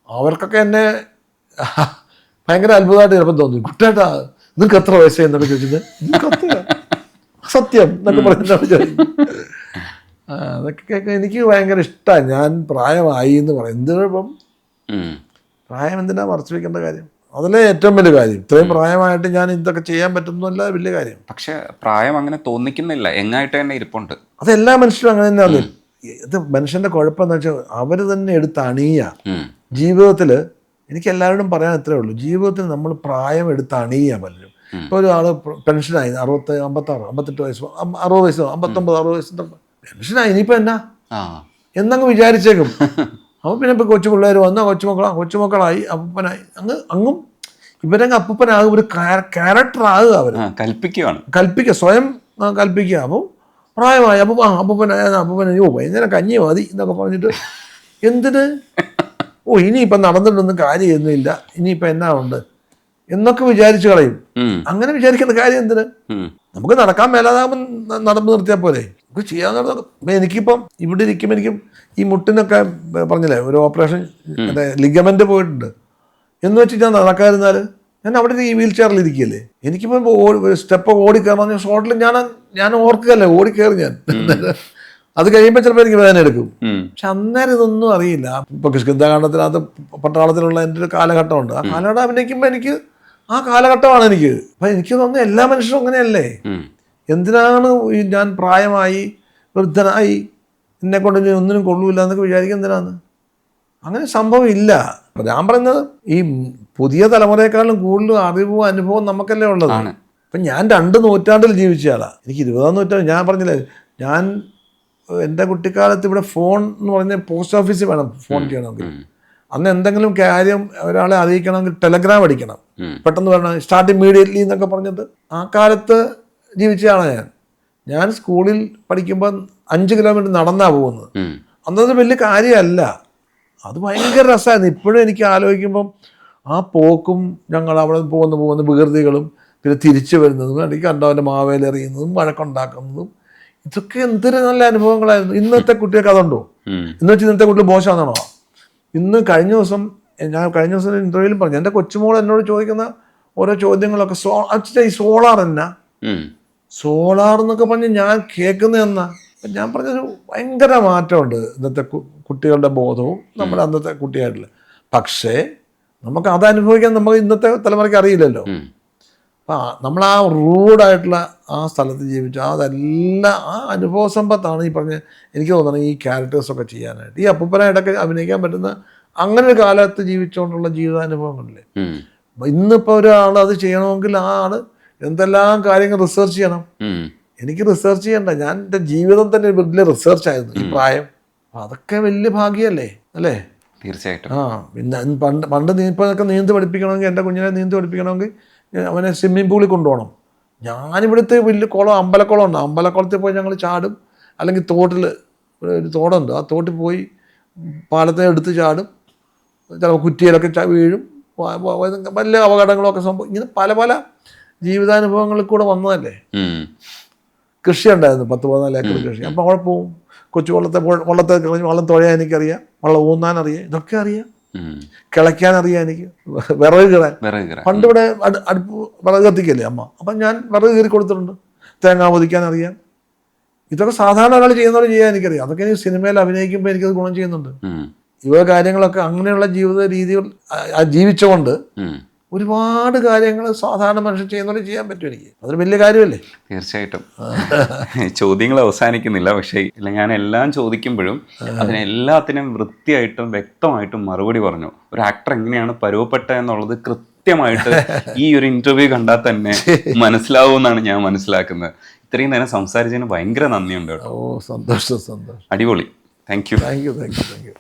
അവർക്കൊക്കെ എന്നെ ഭയങ്കര അത്ഭുതമായിട്ട് ചിലപ്പോൾ തോന്നി. കുട്ടേട്ടാ നിങ്ങൾക്ക് എത്ര വയസ്സായി എന്നൊക്കെ ചോദിച്ചത്, സത്യം എന്നൊക്കെ പറഞ്ഞിട്ടാണ്. അതൊക്കെ എനിക്ക് ഭയങ്കര ഇഷ്ടമാണ്. ഞാൻ പ്രായമായി എന്ന് പറയും. എന്തിനിപ്പം പ്രായം എന്തിനാ മറച്ചു വെക്കേണ്ട കാര്യം? അതല്ലേ ഏറ്റവും വലിയ കാര്യം. ഇത്രയും പ്രായമായിട്ട് ഞാൻ ഇതൊക്കെ ചെയ്യാൻ പറ്റുന്നല്ല വലിയ കാര്യം. പക്ഷെ പ്രായം അങ്ങനെ തോന്നിക്കുന്നില്ല, എങ്ങായിട്ട് തന്നെ ഇരിപ്പുണ്ട്. അതെല്ലാ മനുഷ്യരും അങ്ങനെ തന്നെയാണ്. ഇത് മനുഷ്യന്റെ കുഴപ്പമെന്ന് വെച്ചാൽ അവർ തന്നെ എടുത്ത് അണിയുക. ജീവിതത്തിൽ എനിക്ക് എല്ലാവരോടും പറയാൻ ഇത്രേ ഉള്ളൂ, ജീവിതത്തിൽ നമ്മൾ പ്രായം എടുത്ത് അണിയുക. പലരും ഇപ്പോൾ ഒരാൾ പെൻഷനായി 56, 58 വയസ്സ്, 60 വയസ്സോ 59, 60 വയസ്സിൻ്റെ പെൻഷനായി, ഇനിയിപ്പോൾ എന്നാ എന്നങ്ങ് വിചാരിച്ചേക്കും. അപ്പോൾ പിന്നെ ഇപ്പോൾ കൊച്ചു പിള്ളേർ വന്നാൽ കൊച്ചുമക്കളായി, അപ്പൂപ്പനായി, അങ്ങും ഇവരങ്ങ് അപ്പൂപ്പനാകും. ഒരു ക്യാരക്ടറാകുക. അവർ കൽപ്പിക്കുക, സ്വയം കൽപ്പിക്കുക. അപ്പോൾ പ്രായമായി അപ്പൂപ്പനായോ വൈകുന്നേരം കഞ്ഞി മതി എന്നൊക്കെ പറഞ്ഞിട്ട് എന്തിന് ഇനിയിപ്പം നടന്നിട്ടൊന്നും കാര്യമൊന്നുമില്ല, ഇനിയിപ്പോൾ എന്നാ ഉണ്ട് എന്നൊക്കെ വിചാരിച്ചു കളയും. അങ്ങനെ വിചാരിക്കുന്ന കാര്യം എന്തിന്? നമുക്ക് നടക്കാൻ മേലാതാകുമ്പോൾ നടന്നു നിർത്തിയാൽ പോലെ നമുക്ക് ചെയ്യാൻ. എനിക്കിപ്പം ഇവിടെ ഇരിക്കുമ്പോൾ എനിക്കും ഈ മുട്ടിനൊക്കെ പറഞ്ഞില്ലേ ഒരു ഓപ്പറേഷൻ, ലിഗമെന്റ് പോയിട്ടുണ്ട് എന്ന് വെച്ച് ഞാൻ നടക്കാതിരുന്നാൽ ഞാൻ അവിടെ ഈ വീൽ ചെയറിൽ ഇരിക്കുകയല്ലേ. എനിക്കിപ്പോൾ സ്റ്റെപ്പ് ഓടിക്കയറണം ഷോട്ടിൽ ഞാൻ ഓർക്കുകയല്ലേ, ഓടിക്കയറി ഞാൻ. അത് കഴിയുമ്പോൾ ചിലപ്പോൾ എനിക്ക് വേദന എടുക്കും. പക്ഷെ അന്നേരം ഇതൊന്നും അറിയില്ല. ഇപ്പൊ കിഷ്കിന്ധാകാന്ഡത്തിനകത്ത് പട്ടാളത്തിലുള്ള എൻ്റെ ഒരു കാലഘട്ടമുണ്ട്. ആ കാലഘട്ടം അഭിനയിക്കുമ്പോൾ എനിക്ക് ആ കാലഘട്ടമാണ് എനിക്ക്. അപ്പൊ എനിക്ക് തോന്നുന്നു എല്ലാ മനുഷ്യരും അങ്ങനെയല്ലേ. എന്തിനാണ് ഞാൻ പ്രായമായി വൃദ്ധനായി എന്നെ കൊണ്ട് ഇനി ഒന്നിനും കൊള്ളൂല്ല എന്നൊക്കെ വിചാരിക്കുക എന്തിനാന്ന്? അങ്ങനെ സംഭവം ഇല്ല. ഞാൻ പറയുന്നത് ഈ പുതിയ തലമുറയെക്കാളും കൂടുതൽ അറിവും അനുഭവം നമുക്കല്ലേ ഉള്ളത്. ഇപ്പം ഞാൻ 2 നൂറ്റാണ്ടിൽ ജീവിച്ച ആളാണ്. എനിക്ക് 20-ാം നൂറ്റാണ്ട് ഞാൻ പറഞ്ഞില്ലേ, ഞാൻ എൻ്റെ കുട്ടിക്കാലത്ത് ഇവിടെ ഫോൺ എന്ന് പറഞ്ഞാൽ പോസ്റ്റ് ഓഫീസിൽ വേണം ഫോൺ ചെയ്യണമെങ്കിൽ. അന്ന് എന്തെങ്കിലും കാര്യം ഒരാളെ അറിയിക്കണമെങ്കിൽ ടെലഗ്രാം അടിക്കണം, പെട്ടെന്ന് വരണം, സ്റ്റാർട്ട് ഇമ്മീഡിയറ്റ്ലി എന്നൊക്കെ പറഞ്ഞിട്ട് ആ കാലത്ത് ജീവിച്ചതാണ് ഞാൻ സ്കൂളിൽ പഠിക്കുമ്പോൾ 5 കിലോമീറ്റർ നടന്നാണ് പോകുന്നത്. അന്നത് വലിയ കാര്യമല്ല, അത് ഭയങ്കര രസമായിരുന്നു. ഇപ്പോഴും എനിക്ക് ആലോചിക്കുമ്പം ആ പോക്കും ഞങ്ങൾ അവിടെ പോകുന്ന വികൃതികളും പിന്നെ തിരിച്ചു വരുന്നതും എനിക്ക് കണ്ടവൻ്റെ മാവേലെറിയുന്നതും വഴക്കുണ്ടാക്കുന്നതും ഇതൊക്കെ എന്തൊരു നല്ല അനുഭവങ്ങളായിരുന്നു. ഇന്നത്തെ കുട്ടികൾക്ക് അതുണ്ടോ? എന്ന് വെച്ചാൽ ഇന്നത്തെ കുട്ടികൾ മോശമാണെന്നാണോ? കഴിഞ്ഞ ദിവസം ഇന്റർവ്യൂവിലും പറഞ്ഞു, എൻ്റെ കൊച്ചുമോൾ എന്നോട് ചോദിക്കുന്ന ഓരോ ചോദ്യങ്ങളൊക്കെ ഈ സോളാർ എന്നാ, സോളാർ എന്നൊക്കെ പറഞ്ഞ് ഞാൻ കേൾക്കുന്നത് എന്നാ. ഞാൻ പറഞ്ഞൊരു ഭയങ്കര മാറ്റമുണ്ട് ഇന്നത്തെ കുട്ടികളുടെ ബോധവും നമ്മുടെ അന്നത്തെ കുട്ടിയായിട്ടുള്ള. പക്ഷേ നമുക്ക് അത് അനുഭവിക്കാൻ നമുക്ക് ഇന്നത്തെ തലമുറയ്ക്ക് അറിയില്ലല്ലോ. അപ്പം നമ്മൾ ആ റൂഡായിട്ടുള്ള ആ സ്ഥലത്ത് ജീവിച്ചു, അതെല്ലാം ആ അനുഭവ സമ്പത്താണ് ഈ പറഞ്ഞ എനിക്ക് തോന്നുന്നത് ഈ ക്യാരക്ടേഴ്സൊക്കെ ചെയ്യാനായിട്ട്. ഈ അപ്പൂപ്പനായിട്ടൊക്കെ അഭിനയിക്കാൻ പറ്റുന്ന അങ്ങനെ ഒരു കാലത്ത് ജീവിച്ചുകൊണ്ടുള്ള ജീവിതാനുഭവങ്ങളില്ലേ. ഇന്നിപ്പോൾ ഒരാൾ അത് ചെയ്യണമെങ്കിൽ ആ ആള് എന്തെല്ലാം കാര്യങ്ങൾ റിസർച്ച് ചെയ്യണം. എനിക്ക് റിസർച്ച് ചെയ്യണ്ട, ഞാൻ എൻ്റെ ജീവിതം തന്നെ വലിയ റിസർച്ചായിരുന്നു ഈ പ്രായം. അതൊക്കെ വലിയ ഭാഗ്യമല്ലേ അല്ലേ? തീർച്ചയായിട്ടും. പിന്നെ പണ്ട് ഇപ്പോഴൊക്കെ നീന്ത് പഠിപ്പിക്കണമെങ്കിൽ, എൻ്റെ കുഞ്ഞിനെ നീന്ത് പഠിപ്പിക്കണമെങ്കിൽ അവനെ സ്വിമ്മിംഗ് പൂളിൽ കൊണ്ടുപോകണം. ഞാനിവിടുത്തെ വലിയ കുളം, അമ്പലക്കുളം ഉണ്ട്, അമ്പലക്കുളത്തിൽ പോയി ഞങ്ങൾ ചാടും. അല്ലെങ്കിൽ തോട്ടിൽ ഒരു തോടുണ്ട്, ആ തോട്ടിൽ പോയി പാലത്തെ എടുത്ത് ചാടും. ചിലപ്പോൾ കുറ്റിയിലൊക്കെ വീഴും, വലിയ അപകടങ്ങളൊക്കെ സംഭവം. ഇങ്ങനെ പല പല ജീവിതാനുഭവങ്ങളിൽ കൂടെ വന്നതല്ലേ. കൃഷി ഉണ്ടായിരുന്നു, 10-14 ഏക്കർ കൃഷി. അപ്പം അവിടെ പോവും, കൊച്ചു വള്ളത്തെ വള്ളം തുഴയാൻ എനിക്കറിയാം, വള്ളം ഊന്നാൻ അറിയാം, ഇതൊക്കെ അറിയാം. കിളയ്ക്കാൻ അറിയാം എനിക്ക്, വിറക് കീറാൻ. പണ്ട് ഇവിടെ അടുപ്പ് വിറക് കത്തിക്കല്ലേ അമ്മ, അപ്പം ഞാൻ വിറക് കീറി കൊടുത്തിട്ടുണ്ട്. തേങ്ങ പൊതിക്കാൻ അറിയാം. ഇതൊക്കെ സാധാരണ ഒരാൾ ചെയ്യുന്നവരെ ചെയ്യാൻ എനിക്കറിയാം. അതൊക്കെ എനിക്ക് സിനിമയിൽ അഭിനയിക്കുമ്പോൾ എനിക്കത് ഗുണം ചെയ്യുന്നുണ്ട്. ഇവ കാര്യങ്ങളൊക്കെ അങ്ങനെയുള്ള ജീവിത രീതികൾ ജീവിച്ചുകൊണ്ട് ഒരുപാട് കാര്യങ്ങൾ സാധാരണ മനുഷ്യർ ചെയ്യുന്നവരെ ചെയ്യാൻ പറ്റും എനിക്ക്. അതൊരു വലിയ കാര്യമല്ലേ? തീർച്ചയായിട്ടും. ചോദ്യങ്ങൾ അവസാനിക്കുന്നില്ല, പക്ഷേ ഞാൻ എല്ലാം ചോദിക്കുമ്പോഴും അതിനെല്ലാത്തിനും വൃത്തിയായിട്ടും വ്യക്തമായിട്ടും മറുപടി പറഞ്ഞു. ഒരു ആക്ടർ എങ്ങനെയാണ് പരുവപ്പെട്ടത് എന്നുള്ളത് കൃത്യമായിട്ട് ഈ ഒരു ഇന്റർവ്യൂ കണ്ടാൽ തന്നെ മനസ്സിലാവുമെന്നാണ് ഞാൻ മനസ്സിലാക്കുന്നത്. ഇത്രയും നേരം സംസാരിച്ചതിന് ഭയങ്കര നന്ദിയുണ്ട് കേട്ടോ. സന്തോഷം. അടിപൊളി. Thank you. Thank you.